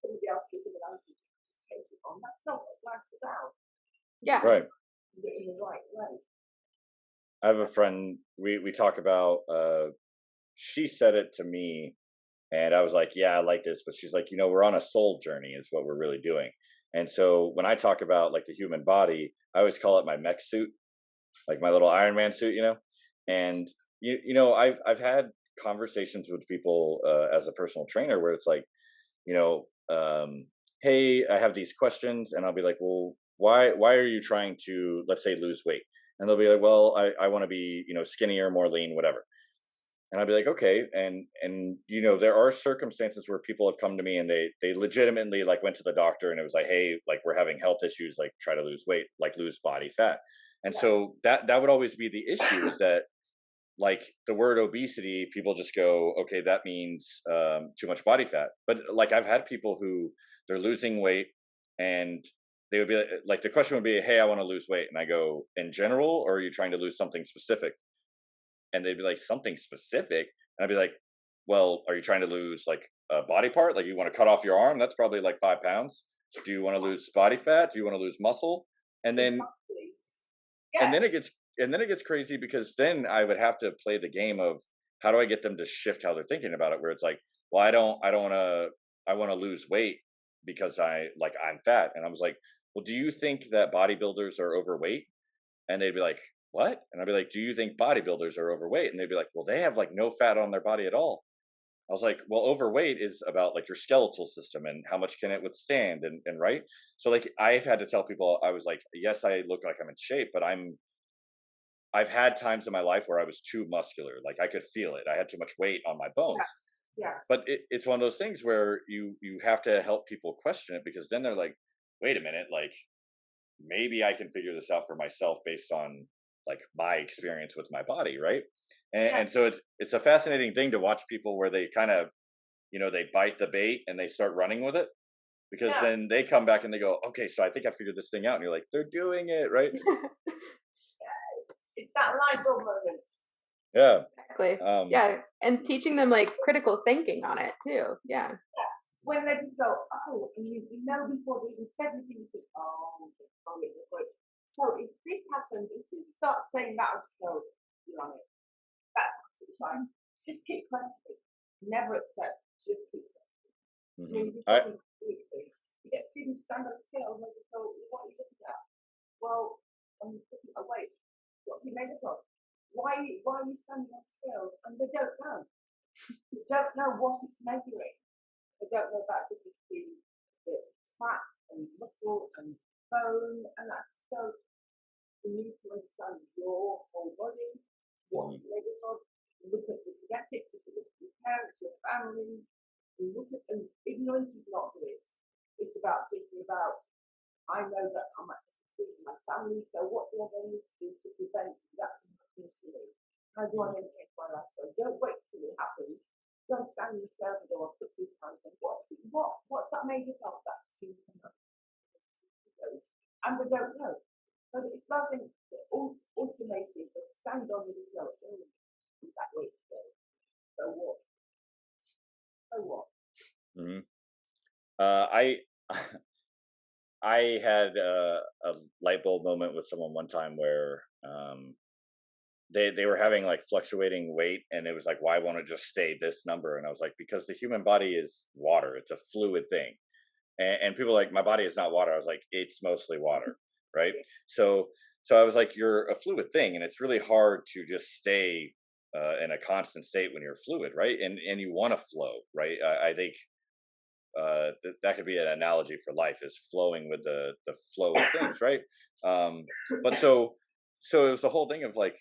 somebody else giving an answer to take it on. That's not what life's about. Yeah. Right. In the right way. I have a friend, we talk about, she said it to me, and I was like, yeah, I like this, but she's like, we're on a soul journey is what we're really doing. And so when I talk about like the human body, I always call it my mech suit, like my little Iron Man suit, and I've had conversations with people as a personal trainer where it's like, hey, I have these questions, and I'll be like, well, why are you trying to, let's say, lose weight? And they'll be like, well, I want to be, skinnier, more lean, whatever. And I'll be like, okay. And there are circumstances where people have come to me and they legitimately like went to the doctor and it was like, hey, like we're having health issues, like try to lose weight, like lose body fat. And so that would always be the issue, is that like the word obesity, people just go, okay, that means too much body fat. But like I've had people who they're losing weight and they would be like, the question would be, hey, I want to lose weight. And I go, in general, or are you trying to lose something specific? And they'd be like, something specific. And I'd be like, well, are you trying to lose like a body part? Like you want to cut off your arm? That's probably like 5 pounds. Do you want to lose body fat? Do you want to lose muscle? And then, and then it gets crazy, because then I would have to play the game of how do I get them to shift how they're thinking about it? Where it's like, well, I want to lose weight because I'm fat. And I was like, well, do you think that bodybuilders are overweight? And they'd be like, what? And I'd be like, do you think bodybuilders are overweight? And they'd be like, well, they have like no fat on their body at all. I was like, well, overweight is about like your skeletal system and how much can it withstand, and right. So like I've had to tell people, I was like, yes, I look like I'm in shape, but I've had times in my life where I was too muscular. Like I could feel it. I had too much weight on my bones. Yeah. But it's one of those things where you have to help people question it, because then they're like, wait a minute, like maybe I can figure this out for myself based on like my experience with my body, right? And so it's a fascinating thing to watch people where they kind of, they bite the bait and they start running with it, because then they come back and they go, okay, so I think I figured this thing out, and you're like, they're doing it, right? It's that light bulb moment. Yeah. Exactly. And teaching them like critical thinking on it too. Yeah. When they just go, oh, and you know before they even said anything, you think, oh, it's great. So if this happens, if you start saying that, I'll just go, you're on it. That's absolutely fine. Just keep questioning. Never accept. Just keep questioning. You get students stand on the scale and they just go, what are you looking at? Well, I'm looking at weight. What's he made of? Why are you standing on scales? And they don't know. They don't know what it's measuring. They don't know that this is the fat and muscle and bone, and that's so. You need to understand your whole body, what it's made of. Look at the genetics, look at your parents, your family. Look at, and ignorance is not this. It's about thinking about, I know that I'm actually in my family, so what do I need to do to prevent that from happening to me? How do I maintain my life? So don't wait till it happens. Don't stand in the stairs or put 2 times and what's that made of? That 2 times. And they don't know. So it's nothing automated, but stand on with this note. That way to go. So what? So what? Mm-hmm. I had a light bulb moment with someone one time where they were having like fluctuating weight, and it was like, why won't it just stay this number? And I was like, because the human body is water. It's a fluid thing. And people are like, my body is not water. I was like, it's mostly water, right? So I was like, you're a fluid thing, and it's really hard to just stay in a constant state when you're fluid, right? And you want to flow, right? I think that could be an analogy for life, is flowing with the flow of things, right? But so it was the whole thing of like,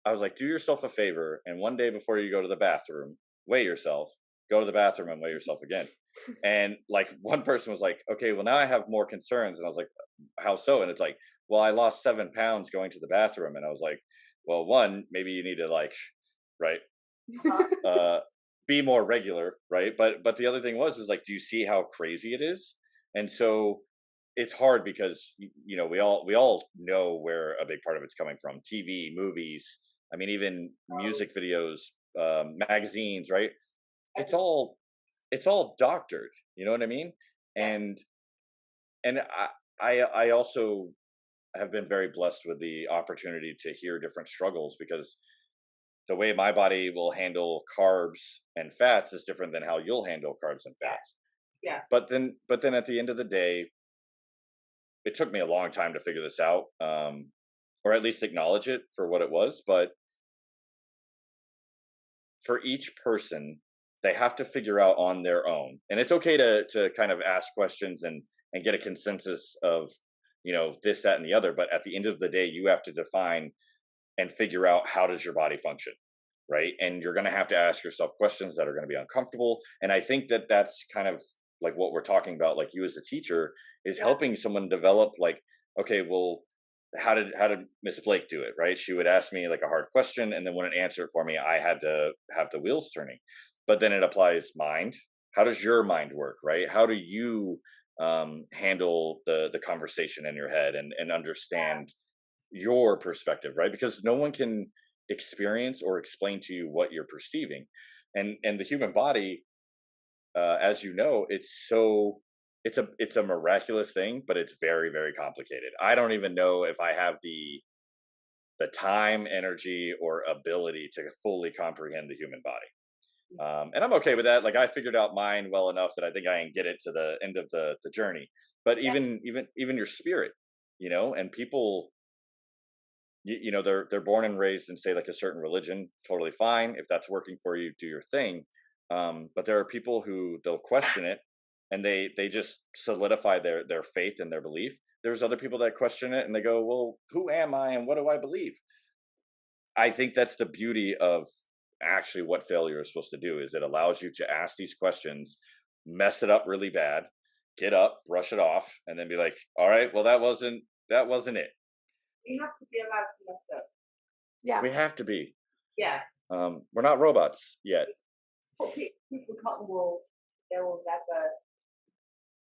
I was like, do yourself a favor, and one day before you go to the bathroom, weigh yourself, go to the bathroom and weigh yourself again. And like one person was like, okay, well now I have more concerns. And I was like, how so? And it's like, well, I lost 7 pounds going to the bathroom. And I was like, well, one, maybe you need to like, right, be more regular, right? But the other thing is like, do you see how crazy it is? And so it's hard because we all know where a big part of it's coming from: TV, movies. I mean, even So music videos, magazines, right? It's everything. all it's all doctored. You know what I mean? Yeah. And I also have been very blessed with the opportunity to hear different struggles, because the way my body will handle carbs and fats is different than how you'll handle carbs and Yeah. fats. Yeah. But then at the end of the day, it took me a long time to figure this out, or at least acknowledge it for what it was. But for each person, they have to figure out on their own, and it's okay to kind of ask questions and get a consensus of this, that, and the other. But at the end of the day, you have to define and figure out, how does your body function, right? And you're going to have to ask yourself questions that are going to be uncomfortable. And I think that that's kind of like what we're talking about, like you as a teacher, is Yeah. helping someone develop, like, okay, well, how did Miss Blake do it, right? She would ask me like a hard question, and then wouldn't answer it for me. I had to have the wheels turning. But then it applies mind. How does your mind work, right? How do you handle the conversation in your head, and understand your perspective, right? Because no one can experience or explain to you what you're perceiving. And the human body, as you know, it's a miraculous thing, but it's very, very complicated. I don't even know if I have the time, energy, or ability to fully comprehend the human body. And I'm okay with that. Like, I figured out mine well enough that I think I can get it to the end of the journey. But Yeah. even your spirit, and people, they're born and raised in, say, like a certain religion. Totally fine. If that's working for you, do your thing. But there are people who, they'll question it, and they just solidify their faith and their belief. There's other people that question it, and they go, well, who am I and what do I believe? I think that's the beauty of actually what failure is supposed to do, is it allows you to ask these questions, mess it up really bad, get up, brush it off, and then be like, all right, well, that wasn't it. You have to be allowed to mess up. Yeah. We have to be. Yeah. We're not robots yet. Put people cut the wall, they will never,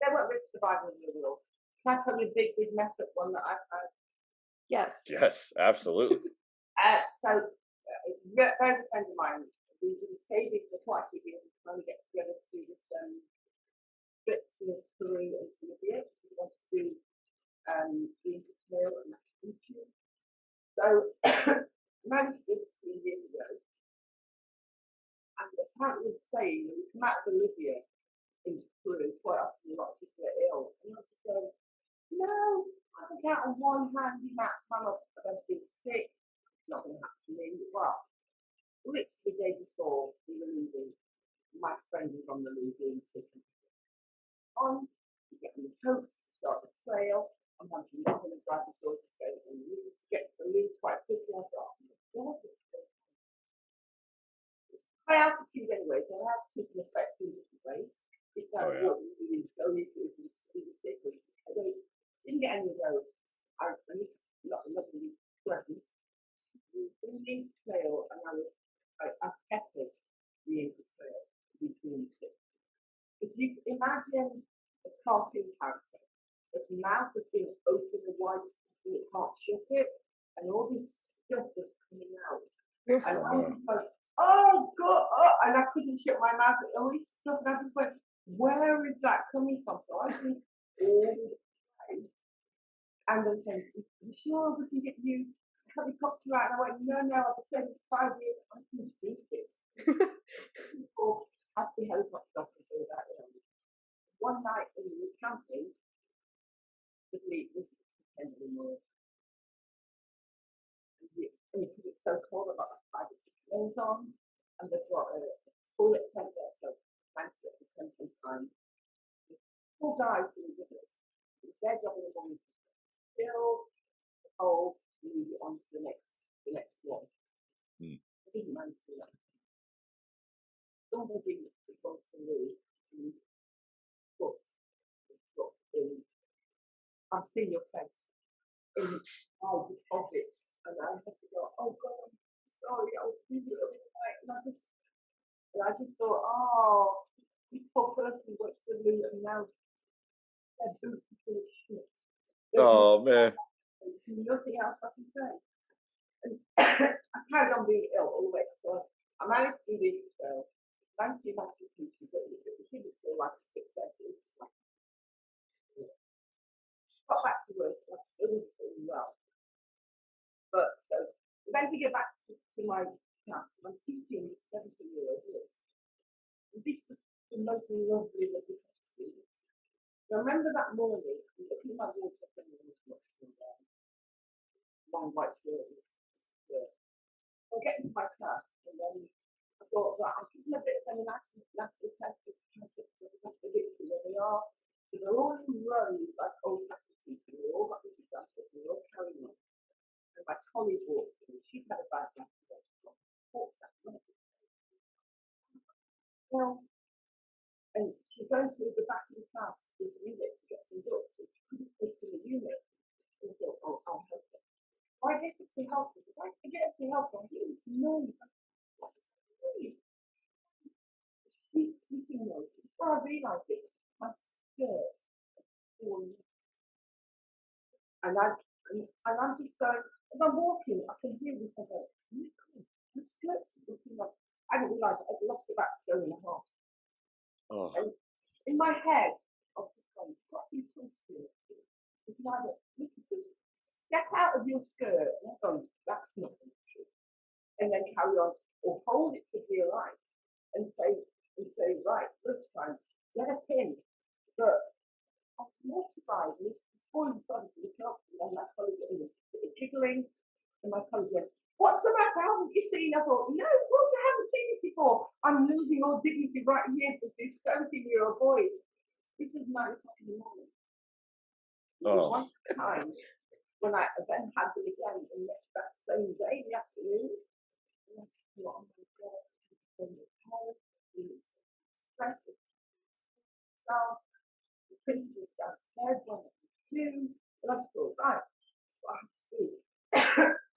they won't really survive in the world. Can I tell you a big mess up one that I've had? Yes. Yes, absolutely. Very good friend of mine, we've been saving for quite a few years, trying to get together to do this trips in Peru and Bolivia. We want to do the Trail and Maxine. So, managed to do this 3 years ago, and apparently was saying when we come out of Bolivia into Peru, quite often a lot of people are ill. And I was just going, no, I can count on one hand the amount of time I've been sick. It's not going to happen to me. Well, literally the day before we were leaving, my friend was on the leaving station. On, we get on the coast, start the trail. I'm having not going to drive the door to go and leave, to get to the lead quite quickly. I thought, oh my God, high altitude anyway, so high altitude can affect you in different ways. It's Oh, like yeah. what we do so easily to be sick with. I didn't get any of those. I'm not going to be pleasant. We were doing the trail, and I peppered the English trail between the six. If you imagine a cartoon character, his mouth has been open and wide so it can't shut it, and all this stuff was coming out. And I was like, oh God, and I couldn't shut my mouth, all this stuff, and I just went, where is that coming from? So I think all the time, and I'm saying, you sure we can get you a helicopter out? And I went, no, I've been saying this 5 years, I can do this. People have the helicopter off and do that. One night when we were camping, the fleet was anymore. And because it's so cold, I've got like 5 or 6 layers on, and they've got a toilet tent there, so thanks to the tent time. Four guys who were with us, it was their job in the morning to fill the hole and move it on to the next one. I didn't manage to do that. Somebody wants to move and put in, I've seen your face, in our deposit, and I had to go, oh God, I'm sorry, I was busy over the night, and I just thought, oh, this poor person went to the loo, and now their boots are full of shit. Oh man. There's nothing else I can say. And I carried on being ill all the way. So I managed to do the show. 1992, but it didn't feel like a success. It was like, got back to work. I still was doing well. But so then to get back to my class, I'm teaching 17-year-old girls. And this was the most lovely experience. I remember that morning, I'm looking at my water and there was much long white shirt. I'll get into my class and then I thought that I'll give them a bit of an nasty test to catch up to where they are. So they're all in rows like old fashioned people. They're all got this example, they're all carrying on. And my colleague walks in, she's had a bad night. Well, and she goes to the back of the class with the unit to get some books. So she couldn't go to the unit. And I thought, oh, I'll help her. Why get it to help her? Because I can get it to help her. I hear this noise. What is that noise? She's sleeping noise. Before I realised it, my skirt was falling. And I'm just going, as I'm walking, I can hear this. I go, my skirt's looking like, I didn't realise I'd lost about a stone and a half. Oh. And in my head, I was just going, what are you talking to? It's like, listen to me. Step out of your skirt. And I've gone, that's not true. And then carry on, or hold it for dear life, and say, right, this time, get a pin. But I was mortified, and this boy started to look up, and my colleague was giggling, and my colleague went, what's the matter? Haven't you seen? I thought, no, of course I haven't seen this before. I'm losing all dignity right here with this 17-year-old boy. This is 9 o'clock in the morning. Oh. One time, when I then had them again, and that same day in the afternoon, and I thought, oh my God, I'm stressed. The principal's downstairs, one of the two, and I thought, right, what I have to do.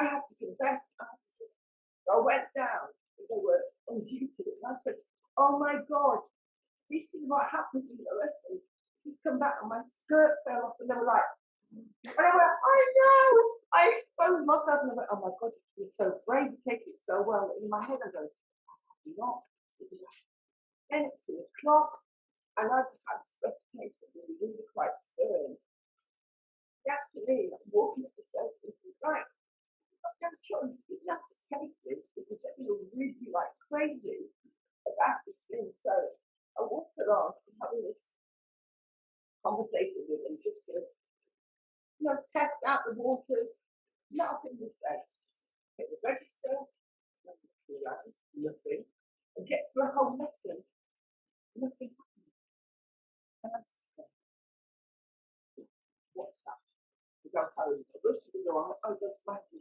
I have to confess. So I went down, and they were on duty, and I said, oh my God, this is what happens in the lesson. Just come back, and my skirt fell off, and they were like, and I went, I know. I exposed myself, and I went, oh my God, you're so brave, you take it so well. And in my head, I go, you're not. Then it's 2 o'clock, and I've had this reputation of being really quite stern. The afternoon, I'm walking up the stairs thinking, right, I've got no choice. You have to take this because they're going to read you like crazy about this thing. So I walked along and having this conversation with them just to, test out the waters. Nothing was there. Hit the register, nothing. And get through a whole lesson, nothing happened. And I just said, what's that? I go home, I rush to the door, I go to my husband.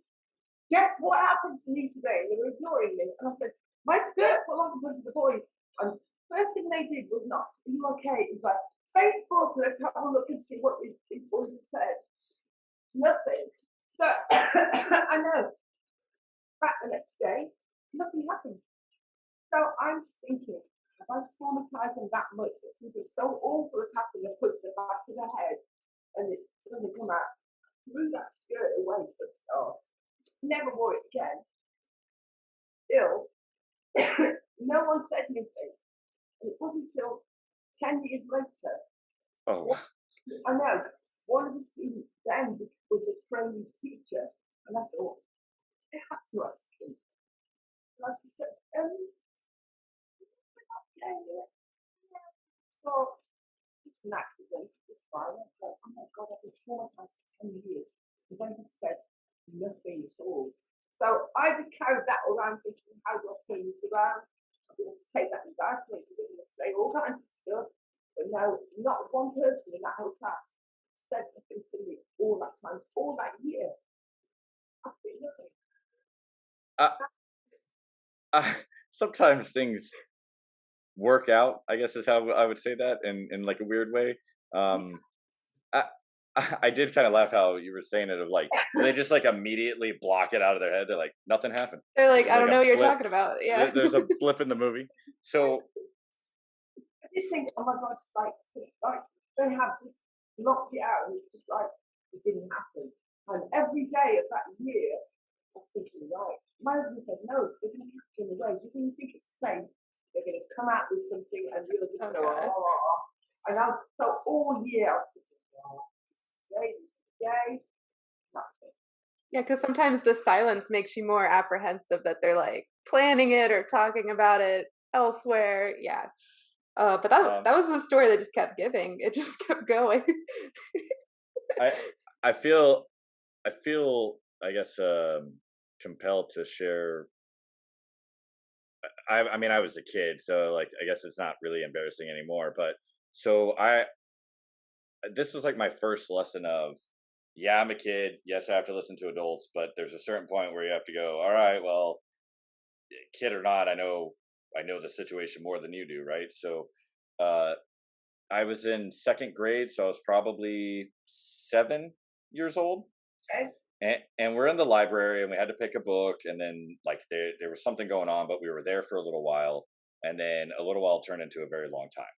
Guess what happened to me today? They were ignoring me. And I said, my skirt fell off a bunch of the boys. And first thing they did was not, are you okay? It was like, Facebook, let's have a look and see what these boys have said. Nothing. So, I know. Back the next day, nothing happened. So I'm just thinking, have I traumatized them that much that something so awful has happened and put the back of their head and it doesn't come out? Threw that skirt away for a start. Never wore it again. Still, no one said anything. And it wasn't until 10 years later. Oh. I know. One of the students then was a trained teacher. And I thought, I have to ask him. And I just said, so it's an accident, it's fine. I said, oh my God, I've been traumatized for 10 years. And then he said, nothing at all. So I just carried that around thinking, how do I turn this around? I'm going to take that embarrassment, I'm going to say all kinds of stuff. But no, not one person in that whole class said nothing to me all that time, all that year. Absolutely nothing. Sometimes things work out, I guess is how I would say that in like a weird way. I did kind of laugh how you were saying it of like, they just like immediately block it out of their head. They're like, nothing happened. They're like, There's I don't like know a what you're blip. talking about. Yeah. There's a blip in the movie. So I did think, oh my God, like they have blocked it out, and it's just like it didn't happen. And every day of that year, I was thinking, right, my husband said, no, they're going to catch you in the way. Do you think it's safe? They're going to come out with something, and you're just going to go, Okay. oh. And I was, so all year, I was thinking, oh, today, nothing. Yeah, because sometimes the silence makes you more apprehensive that they're like planning it or talking about it elsewhere. Yeah. But that was the story that just kept giving. It just kept going. I I feel I guess compelled to share. I mean I was a kid, so like I guess it's not really embarrassing anymore. But so I this was like my first lesson of, yeah, I'm a kid. Yes, I have to listen to adults, but there's a certain point where you have to go, all right, well, kid or not, I know the situation more than you do, right? So uh I was in second grade, so I was probably 7 years old. Okay? And we're in the library and we had to pick a book, and then like there was something going on, but we were there for a little while, and then a little while turned into a very long time.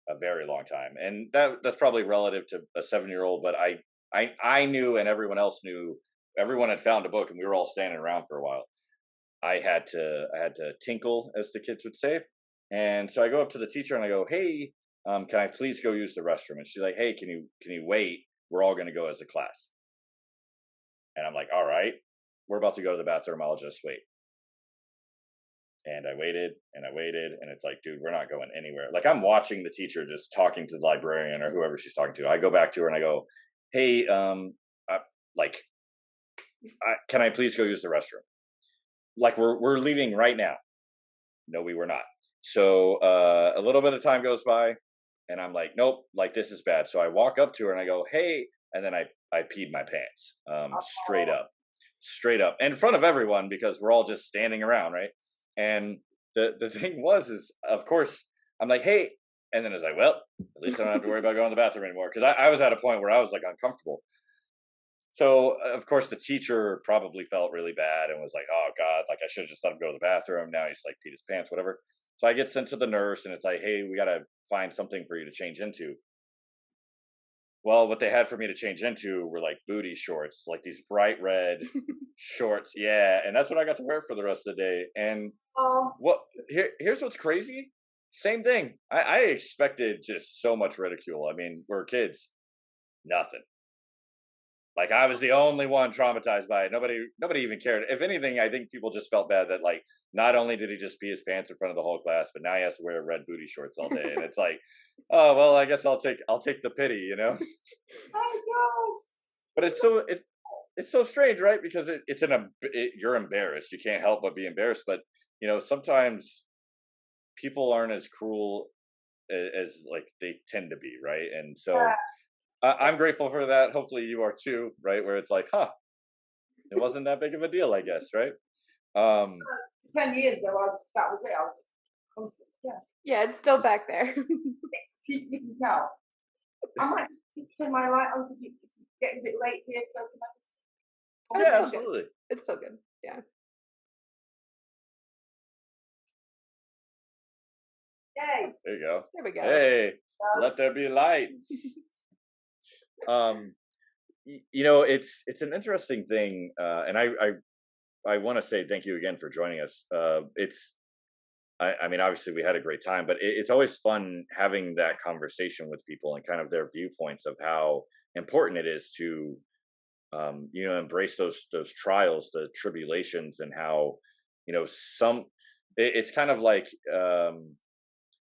A very long time. And that's probably relative to a 7 year old, but I knew, and everyone else knew, everyone had found a book and we were all standing around for a while. I had to tinkle, as the kids would say. And so I go up to the teacher and I go, hey, can I please go use the restroom? And she's like, hey, can you wait? We're all gonna go as a class. And I'm like, all right, we're about to go to the bathroom, I'll just wait. And I waited and I waited, and it's like, dude, we're not going anywhere. Like I'm watching the teacher just talking to the librarian or whoever she's talking to. I go back to her and I go, hey, like, can I please go use the restroom? Like we're leaving right now. No, we were not. So a little bit of time goes by, and I'm like, nope, like this is bad. So I walk up to her and I go, hey, and then I peed my pants, straight up in front of everyone because we're all just standing around, right? And the thing was, is of course I'm like, hey, and then it's like, well, at least I don't have to worry about going to the bathroom anymore, because I was at a point where I was like uncomfortable. So of course the teacher probably felt really bad and was like, oh God, like I should have just let him go to the bathroom. Now he's like peed his pants, whatever. So I get sent to the nurse and it's like, hey, we gotta find something for you to change into. Well, what they had for me to change into were like booty shorts, like these bright red shorts. Yeah, and that's what I got to wear for the rest of the day. And Oh, what here's what's crazy. Same thing. I expected just so much ridicule. I mean, we're kids. Nothing. Like I was the only one traumatized by it. Nobody even cared. If anything, I think people just felt bad that like not only did he just pee his pants in front of the whole class, but now he has to wear red booty shorts all day. And it's like, oh well, I guess I'll take the pity, you know. oh But it's so strange, right? Because you're embarrassed. You can't help but be embarrassed. But you know, sometimes people aren't as cruel as like they tend to be, right? And no. so I'm grateful for that. Hopefully you are too, right? Where it's like, huh, it wasn't that big of a deal, I guess, right? Um, 10 years ago, that was it. I was just constant. Yeah, Yeah, it's still back there. you can tell. I might just turn my light on because it's getting a bit late here, so can I just... Oh, yeah, it's still good. absolutely. It's still good. Yeah. Yay! There you go. There we go. Hey, let there be light. Um, you know, it's an interesting thing, and I want to say thank you again for joining us. I mean, obviously we had a great time, but it's always fun having that conversation with people and kind of their viewpoints of how important it is to, you know, embrace those trials, the tribulations, and how, you know, it's kind of like,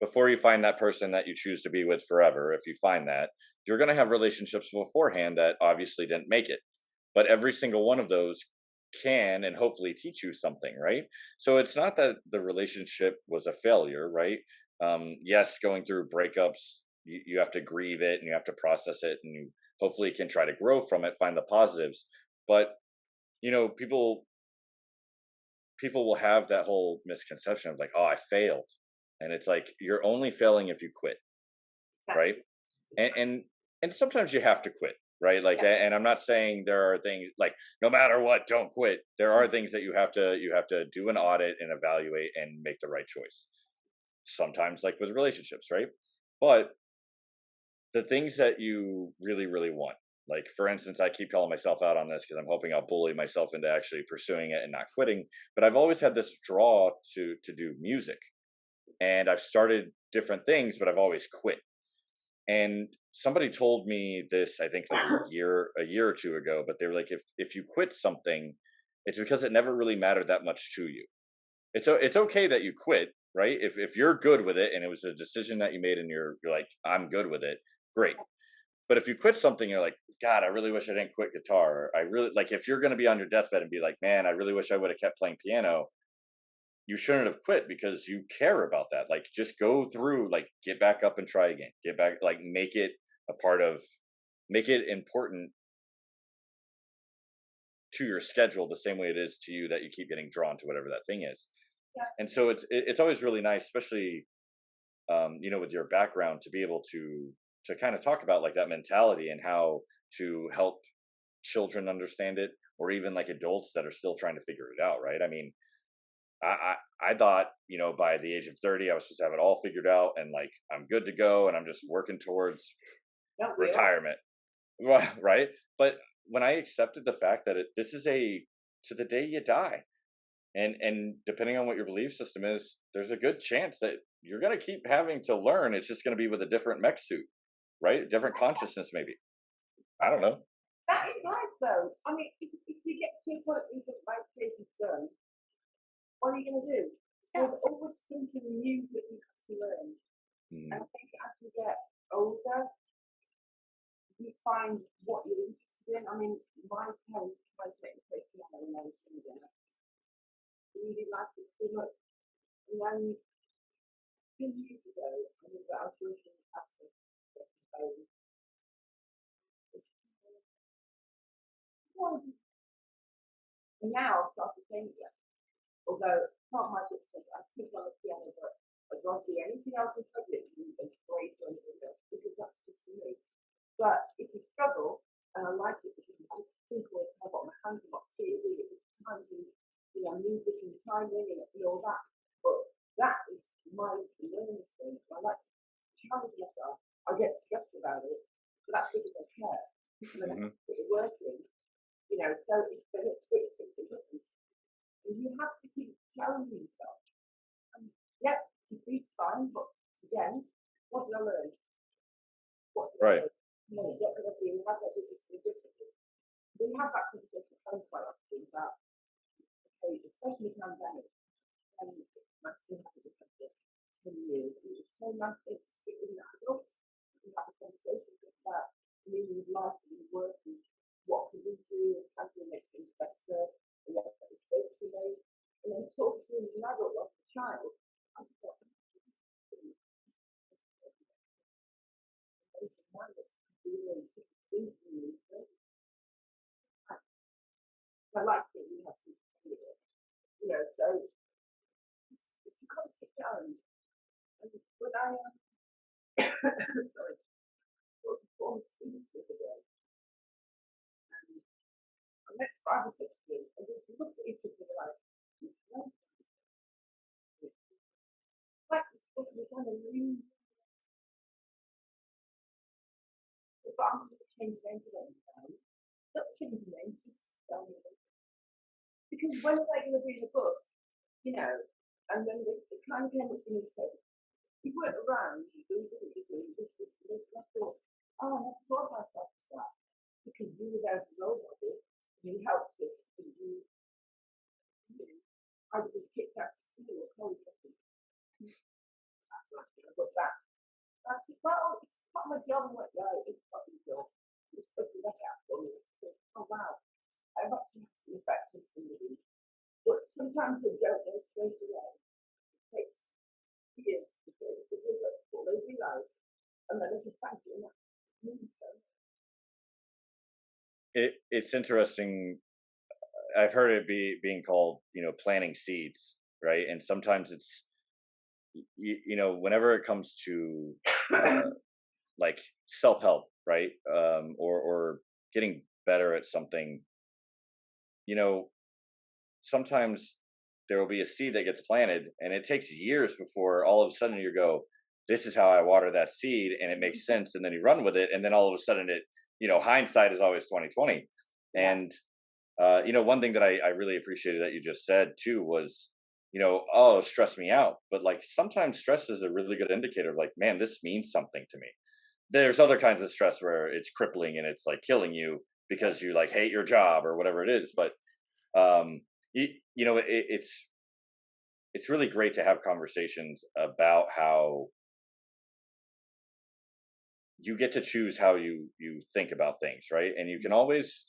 before you find that person that you choose to be with forever, if you find that, you're going to have relationships beforehand that obviously didn't make it. But every single one of those can and hopefully teach you something, right? So it's not that the relationship was a failure, right? Yes, going through breakups, you have to grieve it and you have to process it, and you hopefully can try to grow from it, find the positives. But you know, people will have that whole misconception of like, oh, I failed. And it's like you're only failing if you quit, right? And sometimes you have to quit, right? Like, Yeah. and I'm not saying there are things like no matter what, don't quit. There are things that you have to do an audit and evaluate and make the right choice. Sometimes like with relationships, right? But the things that you really, really want. Like, for instance, I keep calling myself out on this because I'm hoping I'll bully myself into actually pursuing it and not quitting. But I've always had this draw to do music, and I've started different things, but I've always quit. And somebody told me this, I think, like a year or two ago. But they were like, if you quit something, it's because it never really mattered that much to you. It's okay that you quit, right? If you're good with it and it was a decision that you made and you're like, I'm good with it, great. But if you quit something, you're like, God, I really wish I didn't quit guitar. I really like, if you're going to be on your deathbed and be like, man, I really wish I would have kept playing piano. You shouldn't have quit because you care about that. Like, just go through, like, get back up and try again. Get back, like, make it a part of, make it important to your schedule the same way it is to you that you keep getting drawn to whatever that thing is. Yeah. And so it's always really nice, especially with your background, to be able to kind of talk about like that mentality and how to help children understand it, or even like adults that are still trying to figure it out, right? I mean, I thought, by the age of 30 I was supposed to have it all figured out and like I'm good to go and I'm just working towards retirement. Right? But when I accepted the fact that this is to the day you die, and depending on what your belief system is, there's a good chance that you're going to keep having to learn. It's just going to be with a different mech suit, right? Different consciousness, maybe. I don't know. That is nice, though. I mean, if you get to a point where you think my place is done, what are you going to do? There's always something new that you have to learn. And I think as you get older, you find what you're interested in. I mean, my parents tried to make me play piano when I was younger. I really liked it so much. And then 2 years ago, I was working at the and now I've started playing again. Although part of my book says I took on the piano, but I don't do anything else in public and great or anything else because that's just for me. But it's a struggle, and I like it because I think I've got my hands on my feet, it's time to music and timing and all that. But that is my learning thing. I like to challenge myself. I get stressed about it, but that's because I care. And I put the work in, so it's something different. And you have to keep challenging yourself. And it's fine, but again, what did I learn? What did I learn? What did I do? How did I do this differently? We have that conversation at home quite often about, especially the pandemic, and my son had this for 10 years. It was so nice to sit with adults and have a conversation about meaning of life and working. What can we do and how can we make things better and what mistakes we made, and then talk to an adult like a child. I thought, I like that we have some, so it's got to sit down. And when I sorry, was a former student the other day, and I met 5 or 6 of them, and we looked at each other like, this book was on a really, but I'm going to change the name to them now. Not change the name, just spell it. Because when are they going to be in the book? And then the kind of came up to me and said, you weren't around, you didn't do this, and I thought, I never thought myself as that. Because you were there as a role model, you helped us, and I was kicked out of school or college, I think. I got that. I said, well, it's not my job. I'm like, yeah, it's not your job. It's stuff you look out for me. Oh, wow. I've actually had some effect on somebody. But sometimes they don't know straight away. It takes years before they realise. And then if you thank you, and that means so. It's interesting. I've heard it being called, planting seeds, right? And sometimes it's, whenever it comes to like self-help, right? Or getting better at something, sometimes there will be a seed that gets planted and it takes years before all of a sudden you go, this is how I water that seed, and it makes sense, and then you run with it, and then all of a sudden it, hindsight is always 2020. And one thing that I really appreciated that you just said too was, oh, stress me out, but like sometimes stress is a really good indicator of like, man, this means something to me. There's other kinds of stress where it's crippling and it's like killing you because you like hate your job or whatever it is, but it's really great to have conversations about how you get to choose how you think about things, right? And you can always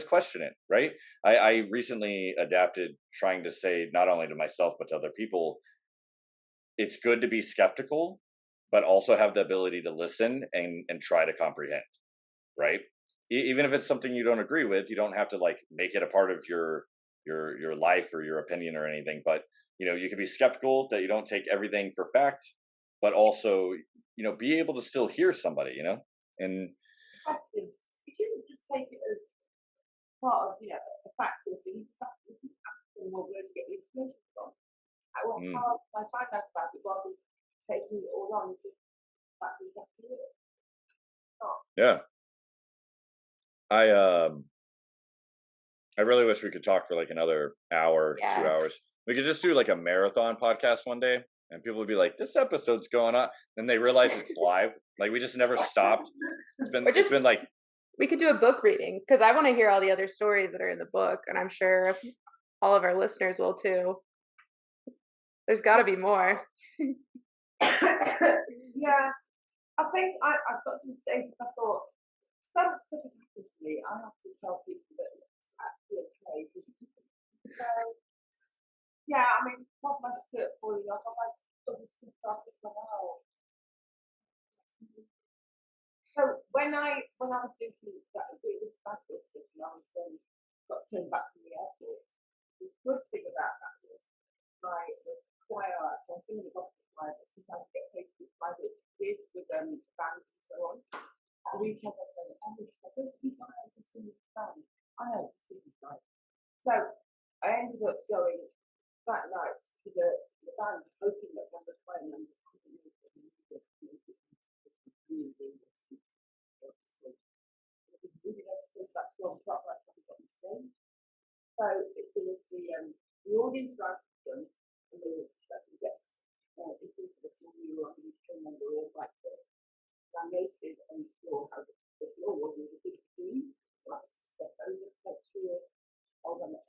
question it, right? I recently adapted trying to say not only to myself but to other people, it's good to be skeptical, but also have the ability to listen and try to comprehend, right? Even if it's something you don't agree with, you don't have to like make it a part of your life or your opinion or anything. But you can be skeptical that you don't take everything for fact, but also be able to still hear somebody, and Question. You shouldn't just take it as part of, a fact or thing. And where to get the information from. How I find out about it rather than taking it all on. That's exactly it. yeah. I really wish we could talk for like another hour, 2 hours. We could just do like a marathon podcast one day, and people would be like, "This episode's going on," and they realize it's live. Like we just never stopped. It's been like we could do a book reading because I want to hear all the other stories that are in the book, and I'm sure all of our listeners will too. There's got to be more. Yeah, I think I've got to the stage where I thought some stuff has happened to me. I have to tell people that it's actually okay. So yeah, I mean, not my skirt falling off. I'm like, other stuff as well. So when I was thinking that doing this special stuff, and I was got turned back from the airport. The good thing about that was the choir. So I'm singing the gospel choir, but sometimes I get paid to do private gigs with bands and so on. At the weekend I said, "Oh, I go to you guys and sing with band." I know to sing with guys. So I ended up going that night to the band, hoping that one of the choir members could make it music. It was really nice that 12 o'clock right when we got on stage. So it was the audience system and the second guests. It was the floor we were on, we can remember all like this. I noted on the floor how the floor was a big screen, like step over, step through it. I was on the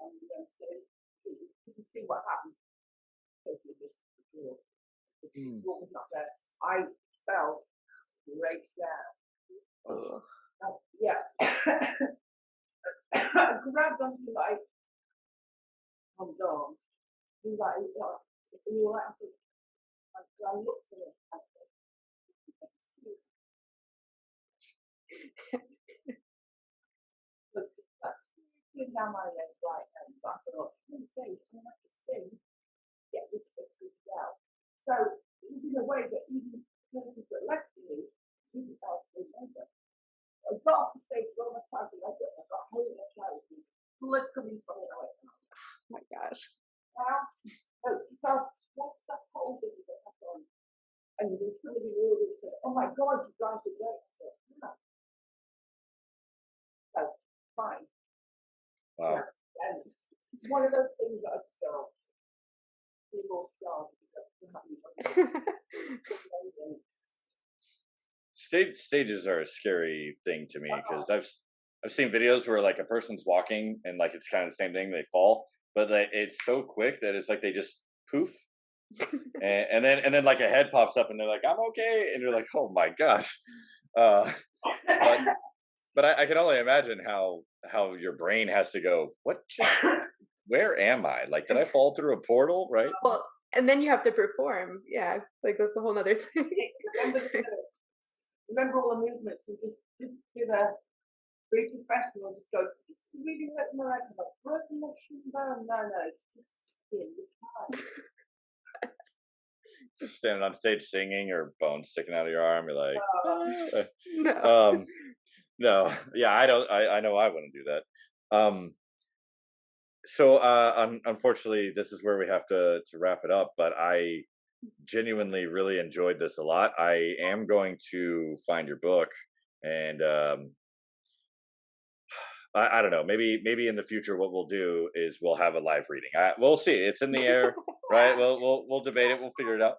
stage. You can see what happened. Totally missed the floor. The floor was not there. I fell right down. Yeah. I grabbed onto like Tom's arm. He was like, "Are you alright?" I looked at it. I said, "Look, that's down my leg right hand." But I thought, "I'm going to have to sing, get this fixed out." So it was in a way that even persons that left me didn't actually remember. I got off the stage, rolled my time, and I got hold of my child, blood coming from it. I went, Oh my gosh. So what's that whole thing that happened? And then somebody in the audience said, "Oh my God, you guys are great." I said, "No." So, fine. wow. Yeah. And one of those things that I still feel more strong Stages are a scary thing to me because I've seen videos where like a person's walking and like it's kind of the same thing, they fall, but it's so quick that it's like they just poof, and then like a head pops up and they're like, "I'm okay," and you're like, "Oh my gosh." But I can only imagine how your brain has to go, where am I? Like, did I fall through a portal, right? Well, and then you have to perform. Yeah, like that's a whole nother thing. Remember all the movements and just do the very professional. Just go. Just really let my leg have a broken my shoe down. No, it's just skin. Just standing on stage singing or bones sticking out of your arm. You're like, no. No, yeah, I don't. I know I wouldn't do that. So unfortunately, this is where we have to wrap it up. But I genuinely really enjoyed this a lot. I am going to find your book, and I don't know. Maybe in the future, what we'll do is we'll have a live reading. We'll see. It's in the air, right? We'll debate it. We'll figure it out.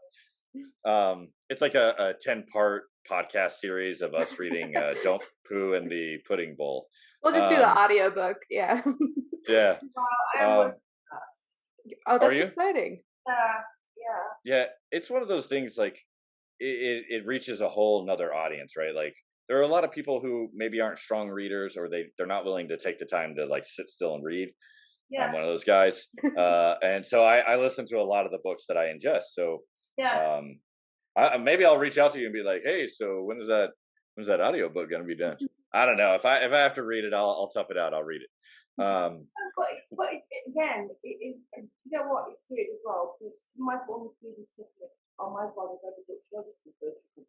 It's like a 10-part podcast series of us reading Don't Poo and the Pudding Bowl. We'll just do the audiobook. Yeah. Yeah. Oh, that's you? exciting. Yeah, it's one of those things, like it reaches a whole nother audience, right? Like there are a lot of people who maybe aren't strong readers, or they're not willing to take the time to like sit still and read. Yeah. I'm one of those guys. And so I listen to a lot of the books that I ingest. So Yeah. maybe I'll reach out to you and be like, hey, so when's that audiobook going to be done? I don't know. If I have to read it, I'll tough it out. I'll read it. But again, it is, you know what, it's weird as well. My former students said to me, oh my God, I've read a book. You know, this is the first book.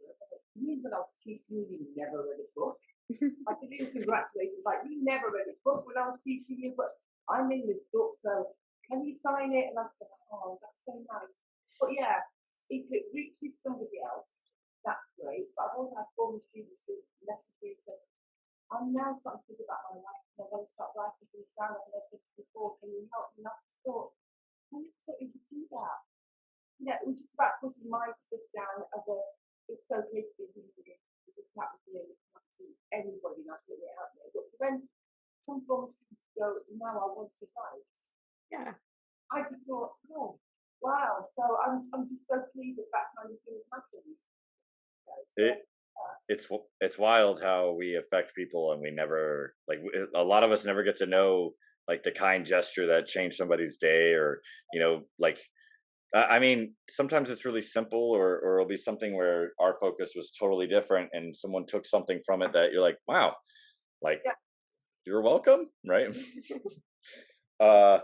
You mean when I was teaching you never read a book? I could do congratulations, like, you never read a book when I was teaching you, but I'm in this book, so can you sign it? And I said, oh, that's so nice. But yeah, if it reaches somebody else, that's great. But I've also had former students who messaged me and said, I'm now starting to think about my life, and I want to start writing things down. I've never done this before. Can you help me? And I thought, I never thought you could do that. You know, it was just about putting my stuff down as it's so good to be reading it. It's not with me, it's not to anybody not doing it out there. But then some former students go, now I want to write. Yeah. I just thought, oh, wow. So I'm just so pleased that that kind of thing is happening. It's wild how we affect people, and we never, like, a lot of us never get to know like the kind gesture that changed somebody's day, or like I mean, sometimes it's really simple, or it'll be something where our focus was totally different and someone took something from it that you're like, wow, like, yeah, you're welcome, right? Okay.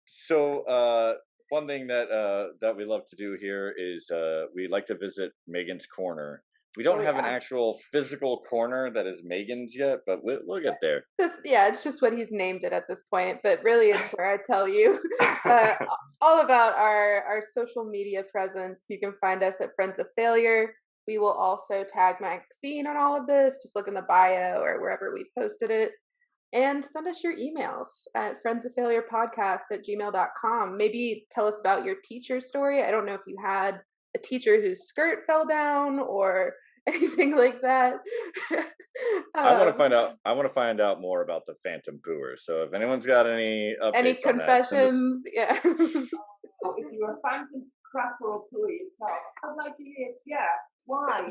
So one thing that we love to do here is we like to visit Megan's Corner. We don't have an actual physical corner that is Megan's yet, but we'll get there. It's just what he's named it at this point. But really, it's where I tell you all about our social media presence. You can find us at Friends of Failure. We will also tag Maxine on all of this. Just look in the bio or wherever we posted it. And send us your emails at friendsoffailurepodcast@gmail.com. Maybe tell us about your teacher story. I don't know if you had a teacher whose skirt fell down or anything like that. I want to find out more about the Phantom Pooer. So if anyone's got any updates, any confessions, yeah. Oh, if you're a phantom crapper or pooer yourself, I'd like to hear. Yeah, why?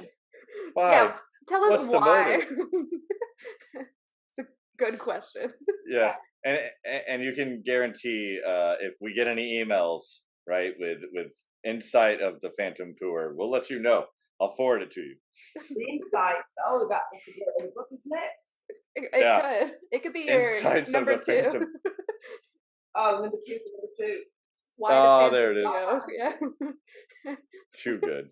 Why? Yeah, tell us What's why. It's a good question. Yeah, and you can guarantee if we get any emails, right, with insight of the Phantom Pooer, we'll let you know. I'll forward it to you. The insight. Oh, that was a bit of a book, isn't it? It could. It could be your Insights number of the 2. Phantom. Oh, number 2. Why there it is. Yeah. Too good.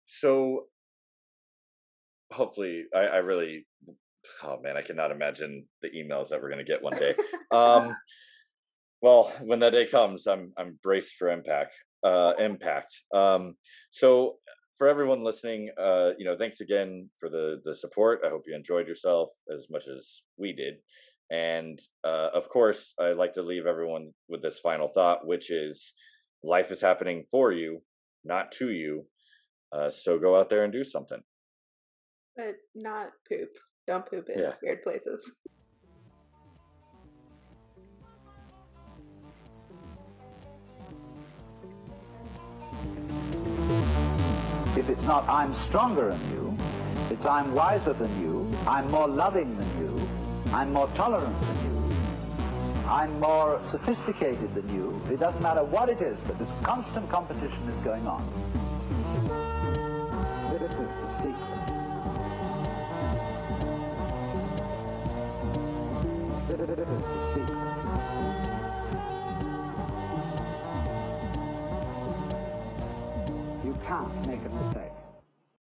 So hopefully, I really, oh man, I cannot imagine the emails that we're going to get one day. Well, when that day comes, I'm braced for impact. So for everyone listening, thanks again for the support. I hope you enjoyed yourself as much as we did. And of course, I'd like to leave everyone with this final thought, which is life is happening for you, not to you. So go out there and do something. But not poop. Don't poop in weird places. If it's not I'm stronger than you, it's I'm wiser than you, I'm more loving than you, I'm more tolerant than you, I'm more sophisticated than you. It doesn't matter what it is, but this constant competition is going on. This is the secret.